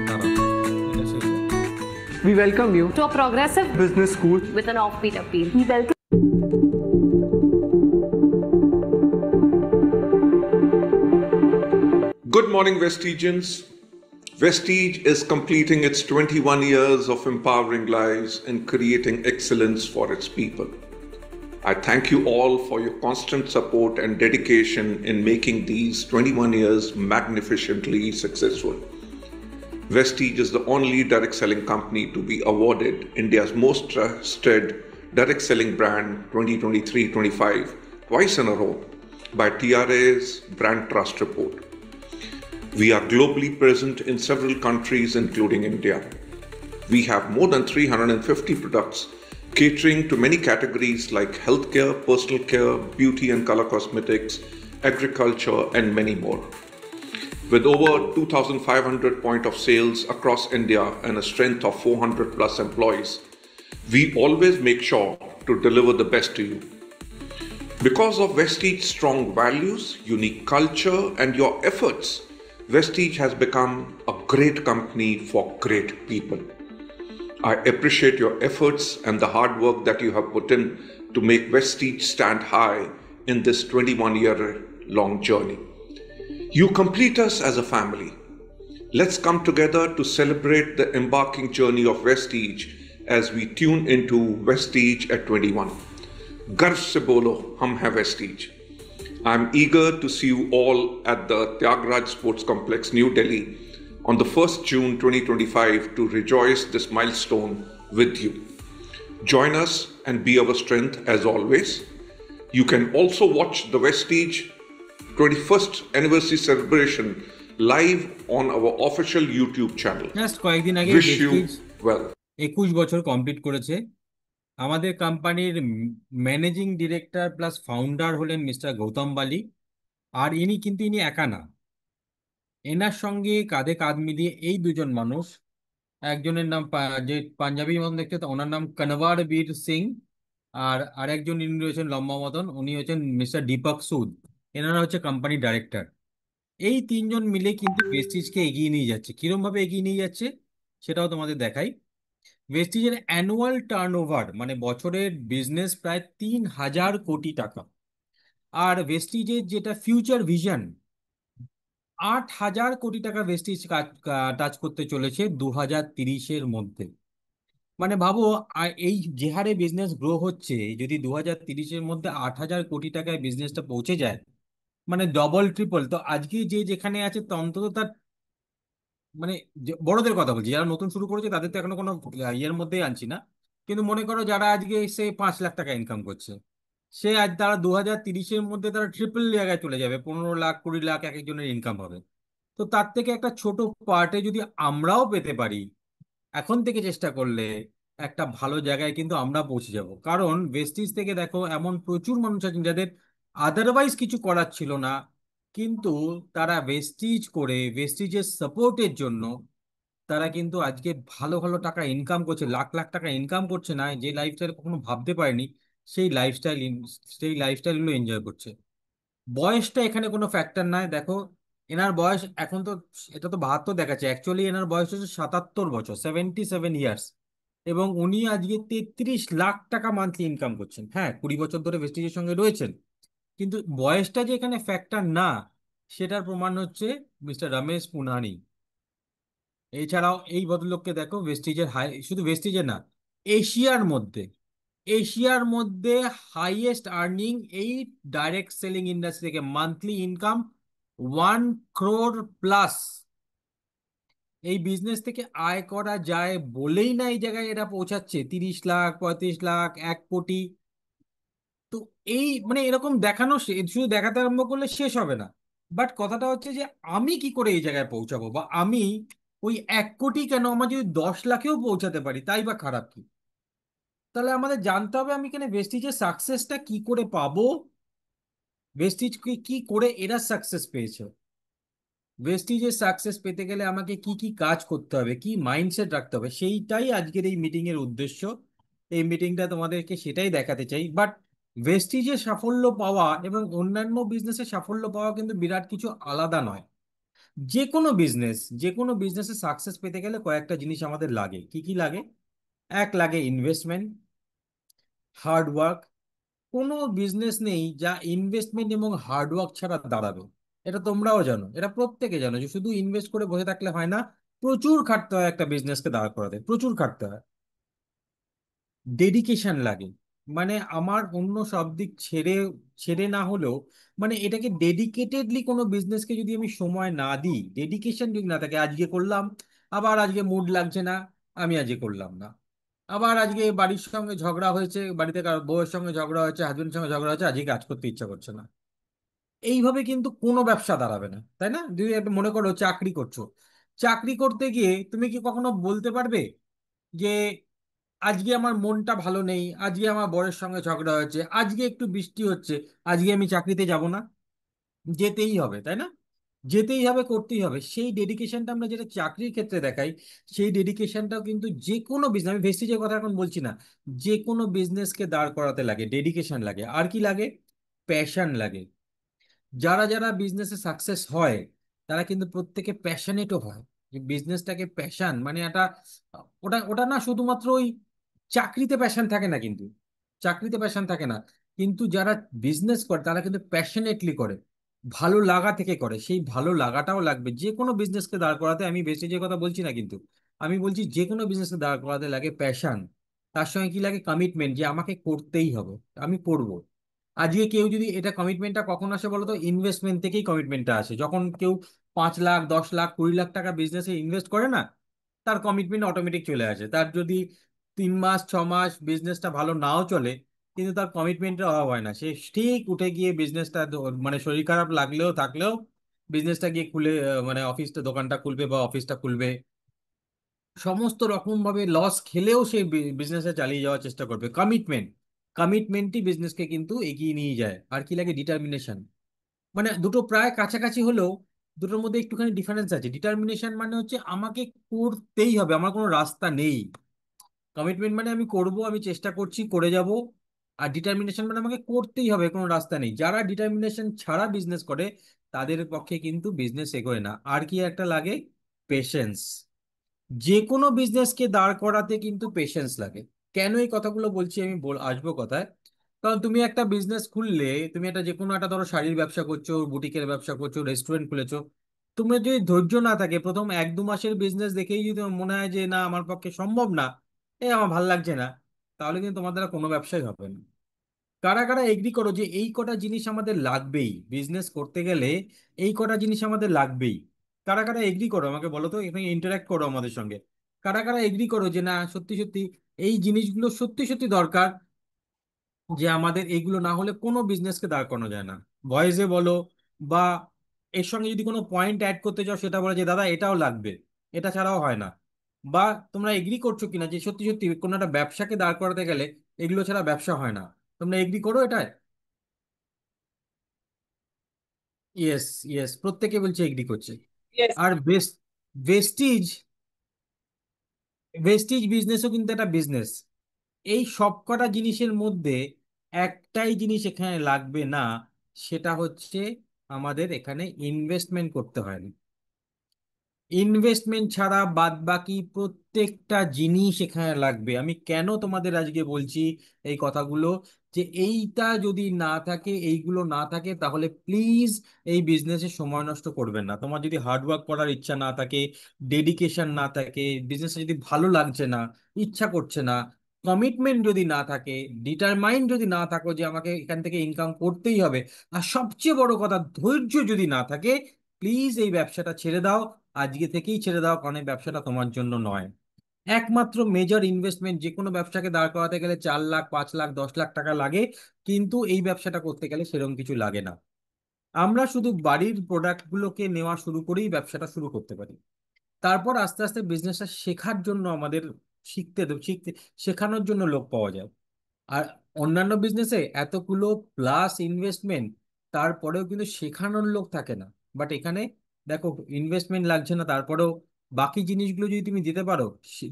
দাঁড়াও, এটা শেষ হোক। We welcome you to a progressive business school. with an offbeat appeal. We welcome Good morning, Vestigians. Vestige is completing its 21 years of empowering lives and creating excellence for its people. I thank you all for your constant support and dedication in making these 21 years magnificently successful. Vestige is the only direct selling company to be awarded India's most trusted direct selling brand 2023-25 twice in a row by TRA's Brand Trust Report. We are globally present in several countries, including India. We have more than 350 products catering to many categories like healthcare, personal care, beauty and color cosmetics, agriculture, and many more. With over 2,500 point of sales across India and a strength of 400 plus employees, we always make sure to deliver the best to you. Because of Vestige's strong values, unique culture, and your efforts, Vestige has become a great company for great people. I appreciate your efforts and the hard work that you have put in to make Vestige stand high in this 21-year-long journey. You complete us as a family. Let's come together to celebrate the embarking journey of Vestige as we tune into Vestige at 21. Garv se bolo, hum hai Vestige. I'm eager to see you all at the Tyagaraja Sports Complex, New Delhi on the 1st June 2025 to rejoice this milestone with you. Join us and be our strength as always. You can also watch the Vestige 21st anniversary celebration live on our official YouTube channel. Just কয়েকদিন আগে Wish you Vestige well. 21 বছর complete করেছে। আমাদের কোম্পানির managing director plus founder হলেন mister Gautam বালি। আর ইনি একা না, এনার সঙ্গে কাঁধে কাঁধ মিলিয়ে এই দুজন মানুষ, একজনের নাম যে পাঞ্জাবি মতন দেখতে, তো ওনার নাম কনওয়ার বীর সিং। আর আরেকজন ইনি রয়েছেন লম্বা মতন, উনি হচ্ছেন মিস্টার দীপক সুদ। এনারা হচ্ছে কোম্পানি ডাইরেক্টর। এই তিনজন মিলে কিন্তু ভেস্টিজকে এগিয়ে নিয়ে যাচ্ছে। কিরম ভাবে এগিয়ে নিয়ে যাচ্ছে সেটাও তোমাদের দেখাই। ভেস্টিজের অ্যানুয়াল টার্নওভার মানে বছরের বিজনেস প্রায় 3,000 কোটি টাকা। আর ভেস্টিজের যেটা ফিউচার ভিশন, 8,000 কোটি টাকা ভেস্টিজ টাচ করতে চলেছে 2030-এর মধ্যে। মানে ভাবো, এই যে হারে বিজনেস গ্রো হচ্ছে, যদি 2030-এর মধ্যে 8,000 কোটি টাকায় বিজনেসটা পৌঁছে যায়, মানে ডবল ট্রিপল। তো আজকে যে যেখানে আছে তা অন্তত তার মানে বড়দের কথা বলছি, যারা নতুন শুরু করেছে তাদের তো এখনো কোনো ইয়ের মধ্যেই আনছি না, কিন্তু মনে করো যারা আজকে সে 5 লাখ টাকা ইনকাম করছে, সে আজ তারা 2030-এর মধ্যে তারা ট্রিপল জায়গায় চলে যাবে, 15 লাখ 20 লাখ এক একজনের ইনকাম হবে। তো তার থেকে একটা ছোট পার্টে যদি আমরাও পেতে পারি এখন থেকে চেষ্টা করলে, একটা ভালো জায়গায় কিন্তু আমরা পৌঁছে যাব। কারণ ভেস্টিজ থেকে দেখো এমন প্রচুর মানুষ আছেন যাদের আদারওয়াইজ কিছু করার ছিল না, কিন্তু তারা ভেস্টিজ করে ভেস্টিজের সাপোর্টের জন্য তারা কিন্তু আজকে ভালো ভালো টাকা ইনকাম করছে, লাখ লাখ টাকা ইনকাম করছে, না যে লাইফস্টাইল কখনো ভাবতে পারেনি সেই লাইফস্টাইল সেই লাইফস্টাইলগুলো এনজয় করছে। বয়সটা এখানে কোনো ফ্যাক্টর নয়। দেখো এনার বয়স এখন তো, এটা তো 72 দেখাচ্ছে, অ্যাকচুয়ালি এনার বয়স হচ্ছে 77 বছর, 77 ইয়ার্স। এবং উনি আজকে 33 লাখ টাকা মান্থলি ইনকাম করছেন। হ্যাঁ, 20 বছর ধরে ভেস্টিজের সঙ্গে রয়েছেন, কিন্তু বয়সটা যে এখানে ফ্যাক্টর না, সেটার প্রমাণ হচ্ছে মিস্টার রমেশ পুনানি। এছাড়াও এই ভদ্রলোককে দেখো, ভেস্টিজের হাই, শুধু ভেস্টিজের না, এশিয়ার মধ্যে এশিয়ার মধ্যে হাইয়েস্ট আর্নিং এই ডাইরেক্ট সেলিং ইন্ডাস্ট্রি থেকে, মান্থলি ইনকাম 1 crore প্লাস। এই বিজনেস থেকে আয় করা যায় বলেই না এই জায়গায় এরা পৌঁছাচ্ছে, 30 লাখ 35 লাখ 1 কোটি। তো এই মানে এরকম দেখানো, শুধু দেখাতে আরম্ভ করলে শেষ হবে না। বাট কথাটা হচ্ছে যে আমি কি করে এই জায়গায় পৌঁছাবো, বা আমি ওই 1 কোটি কেন, আমার যদি 10 লাখেও পৌঁছাতে পারি তাই বা খারাপ কি? তাহলে আমাদের জানতে হবে আমি এখানে ভেস্টিজের সাকসেসটা কি করে পাবো, ভেস্টিজ কি কি করে এরা সাকসেস পেয়েছে। ভেস্টিজের সাকসেস পেতে গেলে আমাকে কি কি কাজ করতে হবে, কি মাইন্ডসেট রাখতে হবে, সেইটাই আজকের এই মিটিং এর উদ্দেশ্য। এই মিটিংটা তোমাদেরকে সেটাই দেখাতে চাই। বাট ভেস্টিজের সাফল্য পাওয়া এবং অন্যান্য বিজনেসের সাফল্য পাওয়া কিন্তু বিরাট কিছু আলাদা নয়। যে কোনো বিজনেসে সাকসেস পেতে গেলে কয়েকটা জিনিস আমাদের লাগে। কি কি লাগে? এক, লাগে ইনভেস্টমেন্ট, হার্ড ওয়ার্ক। কোনো বিজনেস নেই যা ইনভেস্টমেন্ট এবং হার্ডওয়ার্ক ছাড়া দাঁড়াবে। এটা তোমরাও জানো, এটা প্রত্যেকে জানো যে শুধু ইনভেস্ট করে বসে থাকলে হয় না, প্রচুর খাটতে হয় একটা বিজনেসকে দাঁড় করাতে, প্রচুর খাটতে হয়। ডেডিকেশন লাগে। মানে আমার অন্য সব দিক ছেড়ে ছেড়ে না হলেও, মানে এটাকে ডেডিকেটেডলি কোনো বিজনেসকে যদি আমি সময় না দিই, ডেডিকেশন যদি না থাকে, আজকে করলাম, আবার আজকে মুড লাগছে না, আমি আজকে করলাম না। আবার আজকে বাড়ির সঙ্গে ঝগড়া হয়েছে, বাড়িতে বউয়ের সঙ্গে ঝগড়া হয়েছে, হাজবেন্ডের সঙ্গে ঝগড়া হয়েছে, আজকে কাজ করতে ইচ্ছা করছে না। এইভাবে কিন্তু কোনো ব্যবসা দাঁড়াবে না, তাই না? যদি একটা মনে করো চাকরি করছো, চাকরি করতে গিয়ে তুমি কি কখনো বলতে পারবে যে আজকে আমার মনটা ভালো নেই, আজকে আমার বরের সঙ্গে ঝগড়া হয়েছে, আজকে একটু বৃষ্টি হচ্ছে, আজকে আমি চাকরিতে যাব না? যেতেই হবে, তাই না? যেতেই হবে, করতেই হবে। সেই ডেডিকেশনটা আমরা যেটা চাকরির ক্ষেত্রে দেখাই, সেই ডেডিকেশনটাও কিন্তু যে কোনো বিজনেস, আমি ভেস্টিজের কথা এখন বলছি না, যে কোনো বিজনেসকে দাঁড় করাতে লাগে, ডেডিকেশন লাগে। আর কি লাগে? প্যাশন লাগে। যারা যারা বিজনেসে সাকসেস হয়, তারা কিন্তু প্রত্যেকে প্যাশনেটও হয়। যে বিজনেসটাকে প্যাশন মানে একটা, ওটা ওটা না শুধুমাত্র ওই চাকরিতে প্যাশন থাকে না কিন্তু, চাকরিতে প্যাশন থাকে না, কিন্তু যারা বিজনেস করে তারা কিন্তু প্যাশনেটলি করে, ভালো লাগা থেকে করে। সেই ভালো লাগাটাও লাগবে যে কোনো বিজনেসকে দাঁড় করাতে। আমি বেশি যে কথা বলছি না কিন্তু, আমি বলছি যে কোনো বিজনেসকে দাঁড় করাতে লাগে প্যাশন। তার সঙ্গে কি লাগে? কমিটমেন্ট, যে আমাকে করতেই হবে, আমি করব। আজকে কেউ যদি, এটা কমিটমেন্টটা কখন আসে বলো তো? ইনভেস্টমেন্ট থেকেই কমিটমেন্টটা আসে। যখন কেউ 5 লাখ, 10 লাখ, 20 লাখ টাকা বিজনেসে ইনভেস্ট করে না, তার কমিটমেন্ট অটোমেটিক চলে আসে। তার যদি 3 মাস 6 মাস বিজনেসটা ভালো নাও চলে, কিন্তু তার কমিটমেন্টের অভাব হয় না, সে ঠিক উঠে গিয়ে বিজনেসটা, মানে শরীর খারাপ লাগলেও থাকলেও বিজনেসটা গিয়ে খুলে, মানে অফিসটা, দোকানটা খুলবে বা অফিসটা খুলবে। সমস্ত রকম ভাবে লস খেলেও সেই বিজনেসে চালিয়ে যাওয়ার চেষ্টা করবে। কমিটমেন্ট, কমিটমেন্টই বিজনেসকে কিন্তু এগিয়ে নিয়ে যায়। আর কি লাগে? ডিটারমিনেশন। মানে দুটো প্রায় কাছাকাছি হলেও দুটোর মধ্যে একটুখানি ডিফারেন্স আছে। ডিটারমিনেশন মানে হচ্ছে আমাকে করতেই হবে, আমার কোনো রাস্তা নেই। কমিটমেন্ট মানে আমি করব, আমি চেষ্টা করছি, করে যাব। আর ডিটারমিনেশন মানে আমাকে করতেই হবে, কোনো রাস্তা নেই। যারা ডিটারমিনেশন ছাড়া বিজনেস করে, তাদের পক্ষে কিন্তু বিজনেস এগোয় না। আর কি একটা লাগে? পেশেন্স। যে কোনো বিজনেসকে দাঁড় করাতে কিন্তু পেশেন্স লাগে। কেন এই কথাগুলো বলছি আমি, আসবো কথায়। কারণ তুমি একটা বিজনেস খুললে, তুমি একটা যে কোনো একটা, ধরো শাড়ির ব্যবসা করছো, বুটিকের ব্যবসা করছো, রেস্টুরেন্ট খুলেছো, তুমি যদি ধৈর্য না থাকে, প্রথম 1-2 মাসের বিজনেস দেখেই যদি তোমার মনে হয় যে না আমার পক্ষে সম্ভব না, আমার ভাল লাগছে না, তাহলে কিন্তু তোমার দ্বারা কোনো ব্যবসাই হবে না। কারা কারা এগ্রি করো যে এই কটা জিনিস আমাদের লাগবেই বিজনেস করতে গেলে? এই কটা জিনিস আমাদের লাগবেই। কারা কারা এগ্রি করো আমাকে বলো তো, এখানে ইন্টারাক্ট করো আমাদের সঙ্গে। কারা কারা এগ্রি করো যে না, সত্যি সত্যি এই জিনিসগুলো সত্যি সত্যি দরকার, যে আমাদের এইগুলো না হলে কোনো বিজনেসকে দাঁড় করানো যায় না? ভয়েসে বলো, বা এর সঙ্গে যদি কোনো পয়েন্ট অ্যাড করতে চাও সেটা বলে যে দাদা এটাও লাগবে, এটা ছাড়াও হয় না। বা তোমরা এগ্রি করছো কিনা যে সত্যি সত্যি কোনো একটা ব্যবসাকে দাঁড় করাতে গেলে এগুলো ছাড়া ব্যবসা হয় না? তোমরা এগ্রি করো এটা? ইয়েস, ইয়েস, প্রত্যেকে বলছে এগ্রি করছে। Yes. আর ভেস্টিজ ভেস্টিজ বিজনেসও কিন্তু একটা বিজনেস। এই সব কটা জিনিসের মধ্যে একটাই জিনিস এখানে লাগবে না, সেটা হচ্ছে আমাদের এখানে ইনভেস্টমেন্ট করতে হয় না। ইনভেস্টমেন্ট ছাড়া বাদ বাকি প্রত্যেকটা জিনিস এখানে লাগবে। আমি কেন তোমাদের আজকে বলছি এই কথাগুলো, যে এইটা যদি না থাকে, এইগুলো না থাকে, তাহলে প্লিজ এই বিজনেসে সময় নষ্ট করবেন না। তোমার যদি হার্ডওয়ার্ক করার ইচ্ছা না থাকে, ডেডিকেশন না থাকে, বিজনেসে যদি ভালো লাগছে না, ইচ্ছা করছে না, কমিটমেন্ট যদি না থাকে, ডিটারমাইন্ড যদি না থাকো যে আমাকে এখান থেকে ইনকাম করতেই হবে, আর সবচেয়ে বড় কথা ধৈর্য যদি না থাকে, প্লিজ এই ব্যবসাটা ছেড়ে দাও। আজকে থেকেই ছেড়ে দাও, কারণ এই ব্যবসাটা তোমার জন্য নয়। একমাত্র মেজর ইনভেস্টমেন্ট যে কোনো ব্যবসাকে দাঁড় করাতে গেলে 4 লাখ, 5 লাখ, 10 লাখ টাকা লাগে, কিন্তু এই ব্যবসাটা করতে গেলে সেরকম কিছু লাগে না। আমরা শুধু বাড়ির প্রোডাক্টগুলোকে নেওয়া শুরু করেই ব্যবসাটা শুরু করতে পারি। তারপর আস্তে আস্তে বিজনেসটা শেখার জন্য আমাদের শিখতে শেখানোর জন্য লোক পাওয়া যায়। আর অন্যান্য বিজনেসে এতগুলো প্লাস ইনভেস্টমেন্ট, তারপরেও কিন্তু শেখানোর লোক থাকে না। বাট এখানে দেখো, ইনভেস্টমেন্ট লাগছে না, তারপরেও বাকি জিনিসগুলো যদি তুমি দিতে পারো,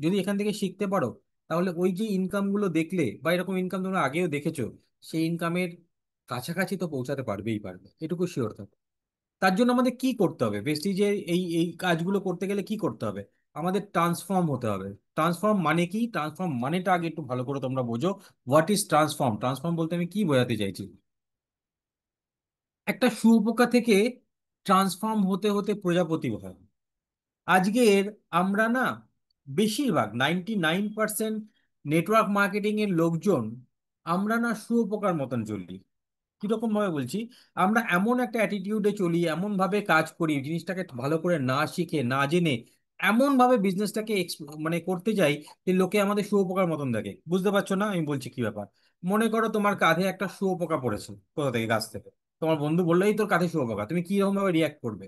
যদি এখান থেকে শিখতে পারো, তাহলে ওই যে ইনকামগুলো দেখলে, বা এরকম ইনকাম তোমরা আগেও দেখেছো, সেই ইনকামের কাছাকাছি তো পৌঁছাতে পারবেই পারবে, এটুকু শিওর থাকো। তার জন্য আমাদের কি করতে হবে? প্রেস্টিজের এই এই কাজগুলো করতে গেলে কি করতে হবে? আমাদের ট্রান্সফর্ম হতে হবে। ট্রান্সফর্ম মানে কি? ট্রান্সফর্ম মানেটা আগে একটু ভালো করে তোমরা বোঝো। What is transform? ট্রান্সফর্ম বলতে আমি কি বোঝাতে চাইছি? একটা শুঁয়োপোকা থেকে ট্রান্সফর্ম হতে হতে প্রজাপতি হয়। আজকের আমরা না, বেশিরভাগ 99% নেটওয়ার্ক মার্কেটিং এর লোকজন আমরা না শুঁয়োপোকার মতন চলি। কিরকম ভাবে বলছি? আমরা এমন একটা অ্যাটিটিউডে চলি, এমন ভাবে কাজ করি, জিনিসটাকে ভালো করে না শিখে না জেনে এমন ভাবে বিজনেসটাকে মানে করতে যাই যে লোকে আমাদের শুঁয়োপোকার মতন দেখে। বুঝতে পারছো না আমি বলছি কি ব্যাপার? মনে করো তোমার কাঁধে একটা শুঁয়োপোকা পড়েছে কোথা থেকে, গাছ থেকে। তোমার বন্ধু বললেই তোর কাঁধে শুঁয়োপোকা, তুমি কিরকম ভাবে রিয়াক্ট করবে?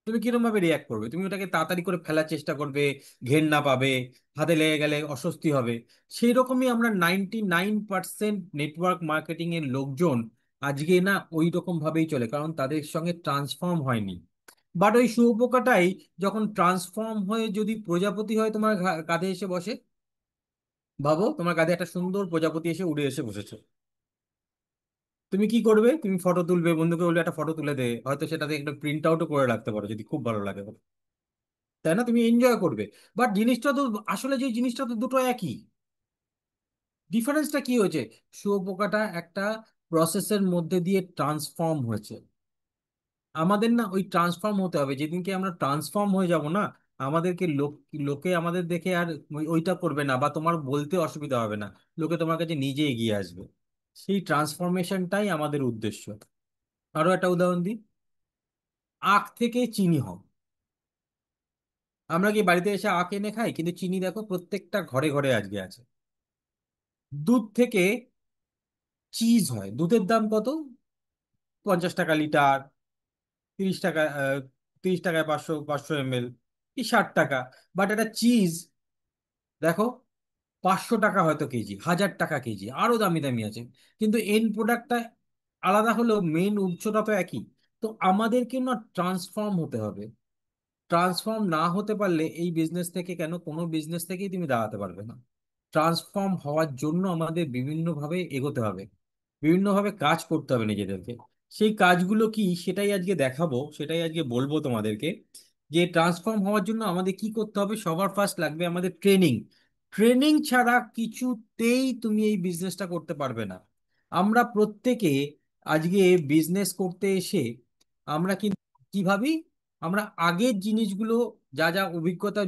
তুমি কিরকম ভাবে রিয়াক্ট করবে? তুমি ওটাকে তাড়াতাড়ি করে ফেলার চেষ্টা করবে, ঘেন্না পাবে, হাতে লেগে গেলে অস্বস্তি হবে। সেই রকমই আমরা 99% নেটওয়ার্ক মার্কেটিং এর লোকজন আজকে না ওই রকম ভাবেই চলে, কারণ তাদের সঙ্গে ট্রান্সফর্ম হয়নি। বাট ওই শুয়োপোকাটাই যখন ট্রান্সফর্ম হয়ে যদি প্রজাপতি হয় তোমার কাঁধে এসে বসে, ভাবো তোমার কাঁধে একটা সুন্দর প্রজাপতি এসে উড়ে এসে বসেছে, তুমি কি করবে? তুমি ফটো তুলবে, বন্ধুকে বলবে একটা ফটো তুলে দে, হয়তো সেটাতে একটা প্রিন্ট আউটও করে রাখতে পারো যদি খুব ভালো লাগে, তাই না? তুমি এনজয় করবে। বাট জিনিসটা তো, আসলে যে জিনিসটা তো দুটো একই। ডিফারেন্সটা কি হয়েছে? শুয়োপোকাটা একটা প্রসেসের মধ্যে দিয়ে ট্রান্সফর্ম হয়েছে। আমাদের না ওই ট্রান্সফর্ম হতে হবে। যেদিনকে আমরা ট্রান্সফর্ম হয়ে যাব না, আমাদেরকে লোকে আমাদের দেখে আর ওইটা করবে না, বা তোমার বলতে অসুবিধা হবে না। লোকে তোমার কাছে নিজে এগিয়ে আসবে। সেই ট্রান্সফরমেশনটাই আমাদের উদ্দেশ্য। আরো একটা উদাহরণ দিই। আখ থেকে চিনি হয়। আমরা কি বাড়িতে এসে আখ এনে খাই? কিন্তু চিনি দেখো প্রত্যেকটা ঘরে ঘরে আজকে আছে। দুধ থেকে চিজ হয়। দুধের দাম কত? 50 টাকা লিটার, 30 টাকা, 30 টাকায় 500 500 ml, কি 60 টাকা। বাট একটা চিজ দেখো 500 টাকা হয়তো কেজি, 1000 টাকা কেজি, আরো দামি দামি আছে। কিন্তু এন্ড প্রোডাক্টটা আলাদা হলেও মেন উৎসটা তো একই। তো আমাদেরকে না ট্রান্সফর্ম হতে হবে। ট্রান্সফর্ম না হতে পারলে এই বিজনেস থেকে, কেন কোনো বিজনেস থেকেই তুমি দাঁড়াতে পারবে না। ট্রান্সফর্ম হওয়ার জন্য আমাদের বিভিন্নভাবে এগোতে হবে, বিভিন্নভাবে কাজ করতে হবে নিজেদেরকে। সেই কাজগুলো কি সেটাই আজকে দেখাবো, সেটাই আজকে বলবো তোমাদেরকে। যে ট্রান্সফর্ম হওয়ার জন্য আমাদের কি করতে হবে? সবার ফার্স্ট লাগবে আমাদের ট্রেনিং। ট্রেনিং ছাড়া কিছুতেই তুমি এই বিজনেসটা করতে পারবে না। আমরা প্রত্যেকে আজকে বিজনেস করতে এসে আমরা কিন্তু কি ভাবি? আমরা আগের জিনিসগুলো, যা যা অভিজ্ঞতা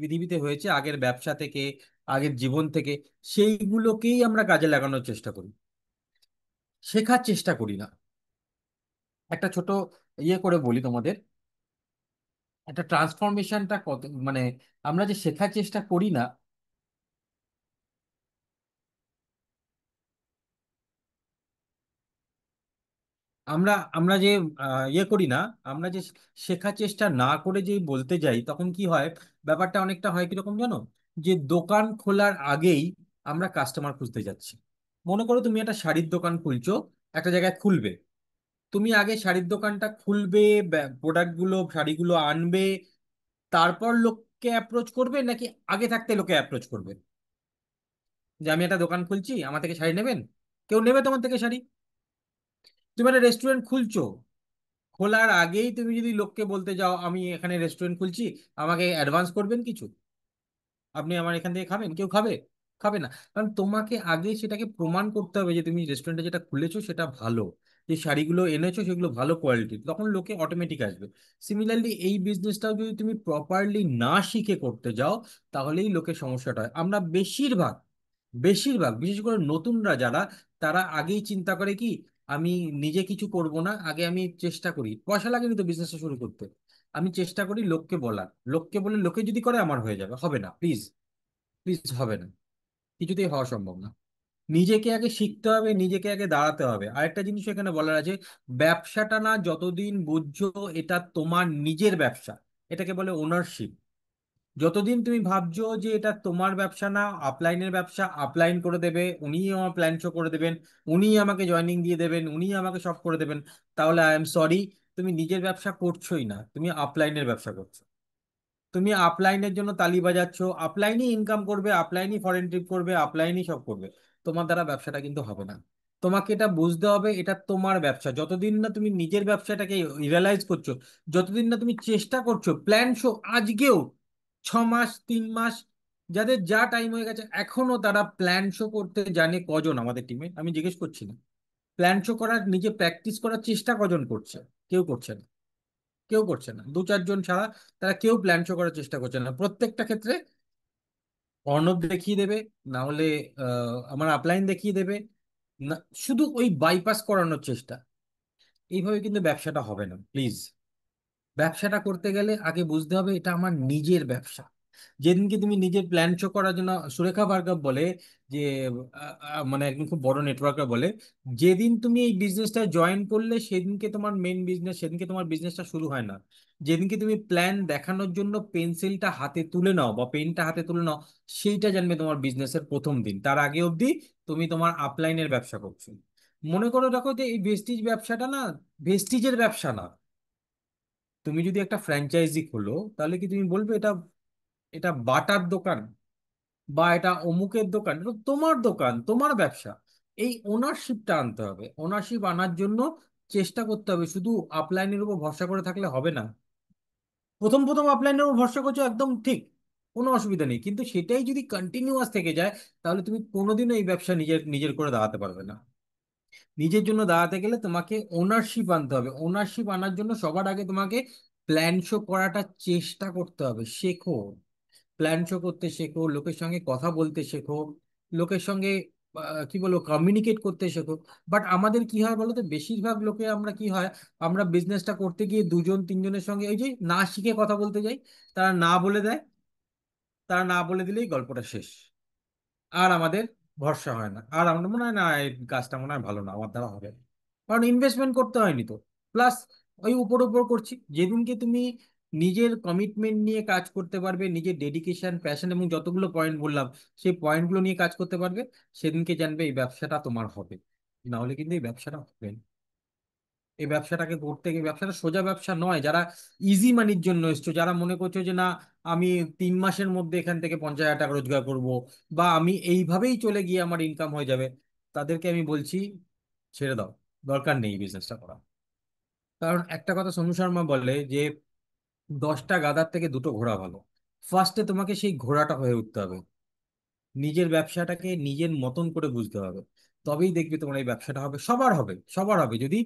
পৃথিবীতে হয়েছে আগের ব্যবসা থেকে, আগের জীবন থেকে, সেইগুলোকেই আমরা কাজে লাগানোর চেষ্টা করি, শেখার চেষ্টা করি না। একটা ছোট ইয়ে করে বলি তোমাদের, একটা ট্রান্সফরমেশনটা কত মানে, আমরা যে শেখার চেষ্টা করি না, আমরা আমরা যে ইয়ে করি না, আমরা যে শেখার চেষ্টা না করে যে বলতে যাই, তখন কি হয়? ব্যাপারটা অনেকটা হয় কিরকম জানো? যে দোকান খোলার আগেই আমরা কাস্টমার খুঁজতে যাচ্ছি। মনে করো তুমি একটা শাড়ির দোকান খুলছো, একটা জায়গায় খুলবে। তুমি আগে শাড়ির দোকানটা খুলবে, প্রোডাক্টগুলো শাড়িগুলো আনবে, তারপর লোককে অ্যাপ্রোচ করবে, নাকি আগে থাকতে লোকে অ্যাপ্রোচ করবে যে আমি একটা দোকান খুলছি, আমার থেকে শাড়ি নেবেন? কেউ নেবে তোমার থেকে শাড়ি? তুমি একটা রেস্টুরেন্ট খুলছো, খোলার আগেই তুমি যদি লোককে বলতে যাও আমি এখানে রেস্টুরেন্ট খুলছি, আমাকে অ্যাডভান্স করবেন কিছু, আপনি আমার এখান থেকে খাবেন, কেউ খাবে? খাবে না। কারণ তোমাকে আগে সেটাকে প্রমাণ করতে হবে যে তুমি রেস্টুরেন্টে যেটা খুলেছো সেটা ভালো, যে শাড়িগুলো এনেছো সেগুলো ভালো কোয়ালিটির, তখন লোকে অটোমেটিক আসবে। সিমিলারলি এই বিজনেসটাও যদি তুমি প্রপারলি না শিখে করতে যাও, তাহলেই লোকের সমস্যাটা হয়। আমরা বেশিরভাগ বেশিরভাগ বিশেষ করে নতুনরা যারা, তারা আগেই চিন্তা করে কি, আমি নিজে কিছু করব না, আগে আমি চেষ্টা করি, পয়সা লাগেনি তো বিজনেসটা শুরু করতে, আমি চেষ্টা করি লোককে বলার, লোককে বলে লোকে যদি করে আমার হয়ে যাবে। হবে না, প্লিজ, প্লিজ হবে না, কিছুতেই হওয়া সম্ভব না। নিজেকে আগে শিখতে হবে, নিজেকে আগে দাঁড়াতে হবে। আরেকটা জিনিস এখানে বলার আছে, ব্যবসাটা না যতদিন বুঝছো এটা তোমার নিজের ব্যবসা, এটাকে বলে ওনারশিপ। যতদিন তুমি ভাবছো যে এটা তোমার ব্যবসা না, আপলাইনের ব্যবসা, আপলাইন করে দেবে, উনিই আমার প্ল্যান শো করে দেবেন, উনিই আমাকে জয়েনিং দিয়ে দেবেন, উনিই আমাকে সব করে দেবেন, তাহলে আই এম সরি, তুমি নিজের ব্যবসা করছোই না, তুমি আপলাইনের ব্যবসা করছো। তুমি আপলাইনের জন্য তালি বাজাচ্ছ, আপলাইনই ইনকাম করবে, আপলাইনই ফরেন ট্রিপ করবে, আপলাইনই সব করবে, তোমার দ্বারা ব্যবসাটা কিন্তু হবে না। তোমাকে এটা বুঝতে হবে, এটা তোমার ব্যবসা। যতদিন না তুমি নিজের ব্যবসাটাকে রিয়েলাইজ করছো, যতদিন না তুমি চেষ্টা করছো, প্ল্যান শো আজকেও 6 মাস, 3 মাস, যাদের যা টাইম হয়ে গেছে এখনো তারা প্ল্যান শো করতে জানে কজন আমাদের টিমে? আমি জিজ্ঞেস করছি না। প্ল্যান শো করার, নিজে প্র্যাকটিস করার চেষ্টা কজন করছে? কেউ করছে না। কেউ করছে না, 2-4 জন ছাড়া। তারা কেউ প্ল্যান শো করার চেষ্টা করছে না। প্রত্যেকটা ক্ষেত্রে অর্ণব দেখিয়ে দেবে, না হলে আমার আপলাইন দেখিয়ে দেবে, না, শুধু ওই বাইপাস করানোর চেষ্টা। এইভাবে কিন্তু ব্যবসাটা হবে না, প্লিজ। ব্যবসাটা করতে গেলে আগে বুঝতে হবে এটা আমার নিজের ব্যবসা। যেদিনকে তুমি নিজের প্ল্যান শো করার জন্য, সুরেখা ভার্গব বলে যে, মানে একদম খুব বড় নেটওয়ার্কার বলে, যেদিন তুমি এই বিজনেসটা জয়েন করলে সেদিনকে তোমার মেন বিজনেস, সেদিনকে তোমার বিজনেসটা শুরু হয় না। যেদিনকে তুমি প্ল্যান দেখানোর জন্য পেন্সিলটা হাতে তুলে নাও বা পেনটা হাতে তুলে নাও, সেইটা জানবে তোমার বিজনেসের প্রথম দিন। তার আগে অবধি তুমি তোমার আপলাইনের ব্যবসা করছো। মনে করে রাখো যে এই ভেস্টিজ ব্যবসাটা না, ভেস্টিজের ব্যবসা না। তুমি যদি একটা ফ্র্যাঞ্চাইজি খোলো, তাহলে কি তুমি বলবে এটা, এটা বাটার দোকান বা এটা অমুকের দোকান? এটা তোমার দোকান, তোমার ব্যবসা। এই ওনারশিপটা আনতে হবে। ওনারশিপ আনার জন্য চেষ্টা করতে হবে। শুধু আপলাইনের উপর ভরসা করে থাকলে হবে না। প্রথম প্রথম আপলাইনের উপর ভরসা করছো, একদম ঠিক, কোনো অসুবিধা নেই, কিন্তু সেটাই যদি কন্টিনিউয়াস থেকে যায়, তাহলে তুমি কোনোদিনও এই ব্যবসা নিজের নিজের করে দাঁড়াতে পারবে না। নিজের জন্য দাঁড়াতে গেলে তোমাকে ওনারশিপ আনতে হবে। ওনারশিপ আনার জন্য সবার আগে তোমাকে প্ল্যান শো করাটা চেষ্টা করতে হবে। শেখো, প্ল্যান শো করতে শেখো, লোকের সঙ্গে কথা বলতে শেখো, লোকের সঙ্গে কি বলবো, কমিউনিকেট করতে শেখো। বাট আমাদের কি হয় বলো তো, বেশিরভাগ লোকে আমরা কি হয়, আমরা বিজনেসটা করতে গিয়ে 2-3 জনের সঙ্গে ওই যে না শিখে কথা বলতে যাই। তারা না বলে দেয়, তারা না বলে দিলেই গল্পটা শেষ। আর আমাদের ভরসা হয় না, আর আমরা মনে হয় না এই কাজটা মনে হয় ভালো না, আমার দ্বারা হবে না। কারণ ইনভেস্টমেন্ট করতে হয়নি তো। প্লাস ওই উপর উপর করছি। যেদিনকে তুমি নিজের কমিটমেন্ট নিয়ে কাজ করতে পারবে, নিজের ডেডিকেশন, প্যাশন এবং যতগুলো পয়েন্ট বললাম, সেই পয়েন্টগুলো নিয়ে কাজ করতে পারবে, সেদিনকে জানবে এই ব্যবসাটা তোমার হবে। না হলে কিন্তু এই ব্যবসাটা হবে না। এই ব্যবসাটাকে করতে গিয়ে, ব্যবসাটা সোজা ব্যবসা নয়। যারা ইজি মানির জন্য এসছো, যারা মনে করছো যে না, আমি 3 মাসের মধ্যে এখান থেকে 50,000 টাকা রোজগার করব, বা আমি এইভাবেই চলে গিয়ে আমার ইনকাম হয়ে যাবে, তাদেরকে আমি বলছি ছেড়ে দাও। দরকার নেই বিজনেসটা করা। কারণ একটা কথা সনু শর্মা বলে যে 10টা গাধার থেকে দুটো ঘোড়া ভালো। ফার্স্টে তোমাকে সেই ঘোড়াটা হয়ে উঠতে হবে। নিজের ব্যবসাটাকে নিজের মতন করে বুঝতে হবে। তবেই দেখবে তোমার এই ব্যবসাটা হবে। সবার হবে, সবার হবে। যদি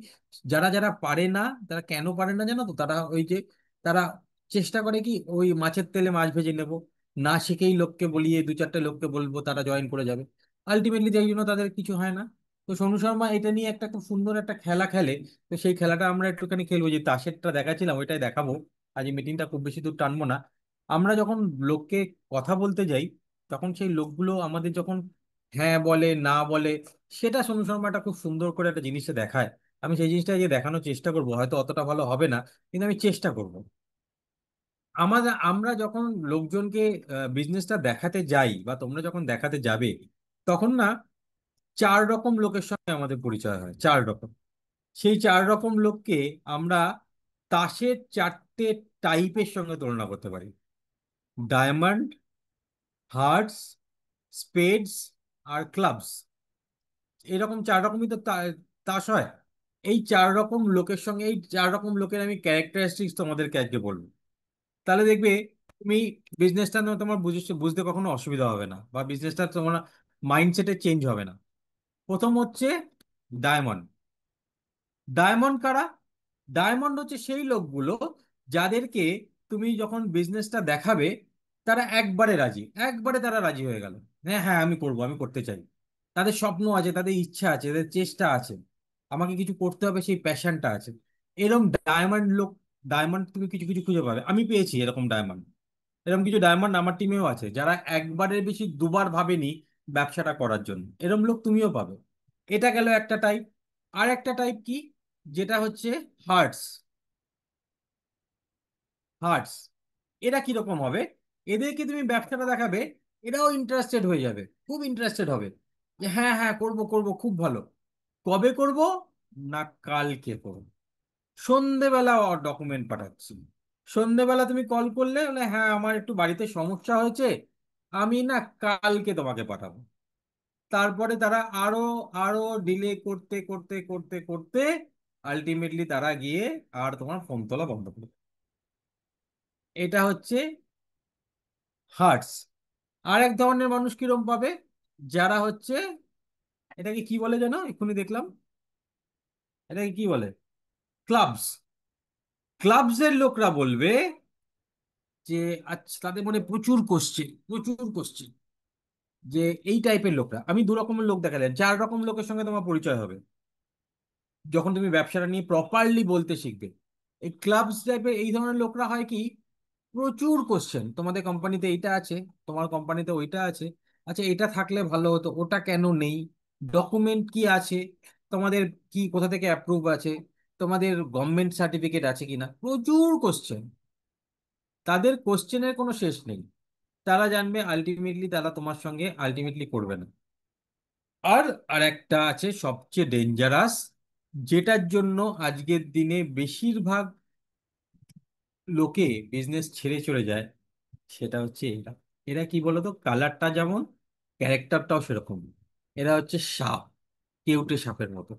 যারা যারা পারে না, তারা কেন পারে না জানো তো? তারা ওই যে, তারা চেষ্টা করে কি, ওই মাছের তেলে মাছ ভেজে নেব, না শিখেই লোককে বলিয়ে 2-4টে লোককে বলবো তারা জয়েন করে যাবে। আলটিমেটলি তাই জন্য তাদের কিছু হয় না। তো সোনু শর্মা এটা নিয়ে একটা খুব সুন্দর একটা খেলা খেলে। তো সেই খেলাটা আমরা একটুখানি খেলবো। যে তাসেরটা দেখাচ্ছিলাম ওইটাই দেখাবো। আজ মিটিংটা খুব বেশি দূর টানবো না। আমরা যখন লোককে কথা বলতে যাই, তখন সেই লোকগুলো আমাদের যখন হ্যাঁ বলে না বলে, সেটা সোনু শর্মাটা খুব সুন্দর করে একটা জিনিসটা দেখায়। আমি সেই জিনিসটা যে দেখানোর চেষ্টা করব, হয়তো অতটা ভালো হবে না, কিন্তু আমি চেষ্টা করব। আমরা যখন লোকজনকে বিজনেসটা দেখাতে যাই, বা তোমরা যখন দেখাতে যাবে, তখন না 4 রকম লোকের সঙ্গে আমাদের পরিচয় হয়। 4 রকম। সেই 4 রকম লোককে আমরা তাসের 4টে টাইপের সঙ্গে তুলনা করতে পারি: ডায়মন্ড, হার্টস, স্পেডস আর ক্লাবস। এরকম 4 রকমই তো তাস হয়। এই 4 রকম লোকের সঙ্গে, এই 4 রকম লোকের আমি ক্যারেক্টারিস্টিক্স তোমাদেরকে আজকে বলবো। তাহলে দেখবে তুমি বিজনেসটা তোমার বুঝতে কখনো অসুবিধা হবে না, বা বিজনেসটা তোমার মাইন্ডসেটে চেঞ্জ হবে না। প্রথম হচ্ছে ডায়মন্ড। ডায়মন্ড কারা? ডায়মন্ড হচ্ছে সেই লোকগুলো যাদেরকে তুমি যখন বিজনেসটা দেখাবে, তারা একবারে রাজি, একবারে তারা রাজি হয়ে গেল। হ্যাঁ হ্যাঁ, আমি করব, আমি করতে চাই। তাদের স্বপ্ন আছে, তাদের ইচ্ছা আছে, তাদের চেষ্টা আছে, আমাকে কিছু করতে হবে, সেই প্যাশনটা আছে। এরকম ডায়মন্ড লোক, ডায়মন্ড তুমি কিছু কিছু খুঁজে পাবে। আমি পেয়েছি এরকম ডায়মন্ড। এরকম কিছু ডায়মন্ড আমার টিমেও আছে, যারা একবারের বেশি দুবার ভাবেনি ব্যবসাটা করার জন্য। এরকম লোক তুমিও পাবে। এটা গেল একটা টাইপ। আর একটা টাইপ কি, যেটা হচ্ছে হার্টস। হার্টস এরা কিরকম হবে? এদেরকে তুমি ব্যবসাটা দেখাবে, এরাও ইন্টারেস্টেড হয়ে যাবে, খুব ইন্টারেস্টেড হবে। যে হ্যাঁ হ্যাঁ, করব করব, খুব ভালো। কবে করব? না, কালকে করব। সন্ধেবেলা ডকুমেন্ট পাঠাচ্ছি। সন্ধেবেলা তুমি কল করলে, বলে হ্যাঁ আমার একটু বাড়িতে সমস্যা হয়েছে, আমি না কালকে তোমাকে পাঠাবো। তারপরে তারা আরো আরো ডিলে করতে করতে করতে করতে আলটিমেটলি তারা গিয়ে আর তোমার ফোন তোলা বন্ধ করে। এটা হচ্ছে হার্টস। আর এক ধরনের মানুষ কিরম পাবে, যারা হচ্ছে, এটাকে কি বলে যেন এক্ষুনি দেখলাম, এটাকে কি বলে, ক্লাবস। ক্লাবসের লোকরা বলবে যে আচ্ছা, তাদের মনে প্রচুর কোশ্চেন, প্রচুর কোশ্চেন, যে এই টাইপের লোকরা, আমি দু রকমের লোক দেখা যায়, 4 রকম লোকের সঙ্গে তোমার পরিচয় হবে যখন তুমি ব্যবসাটা নিয়ে প্রপারলি বলতে শিখবে। এই ক্লাবস টাইপের এই ধরনের লোকরা হয় কি, প্রচুর কোশ্চেন, তোমাদের কোম্পানিতে এইটা আছে, তোমার কোম্পানিতে ওইটা আছে, আচ্ছা এটা থাকলে ভালো হতো, ওটা কেন নেই, ডকুমেন্ট কি আছে, তোমাদের কি কোথা থেকে অ্যাপ্রুভ আছে, তোমাদের গভর্নমেন্ট সার্টিফিকেট আছে কিনা, প্রচুর কোশ্চেন। তাদের কোশ্চেনের কোনো শেষ নেই। তারা জানবে আলটিমেটলি তারা তোমার সঙ্গে আলটিমেটলি করবে না। আর আর একটা আছে সবচেয়ে ডেঞ্জারাস, যেটার জন্য আজকের দিনে বেশিরভাগ লোকে বিজনেস ছেড়ে চলে যায়, সেটা হচ্ছে এরা। এরা কি বলতো, কালারটা যেমন, ক্যারেক্টারটাও সেরকম। এরা হচ্ছে সাপ, কেউটে সাপের মতো,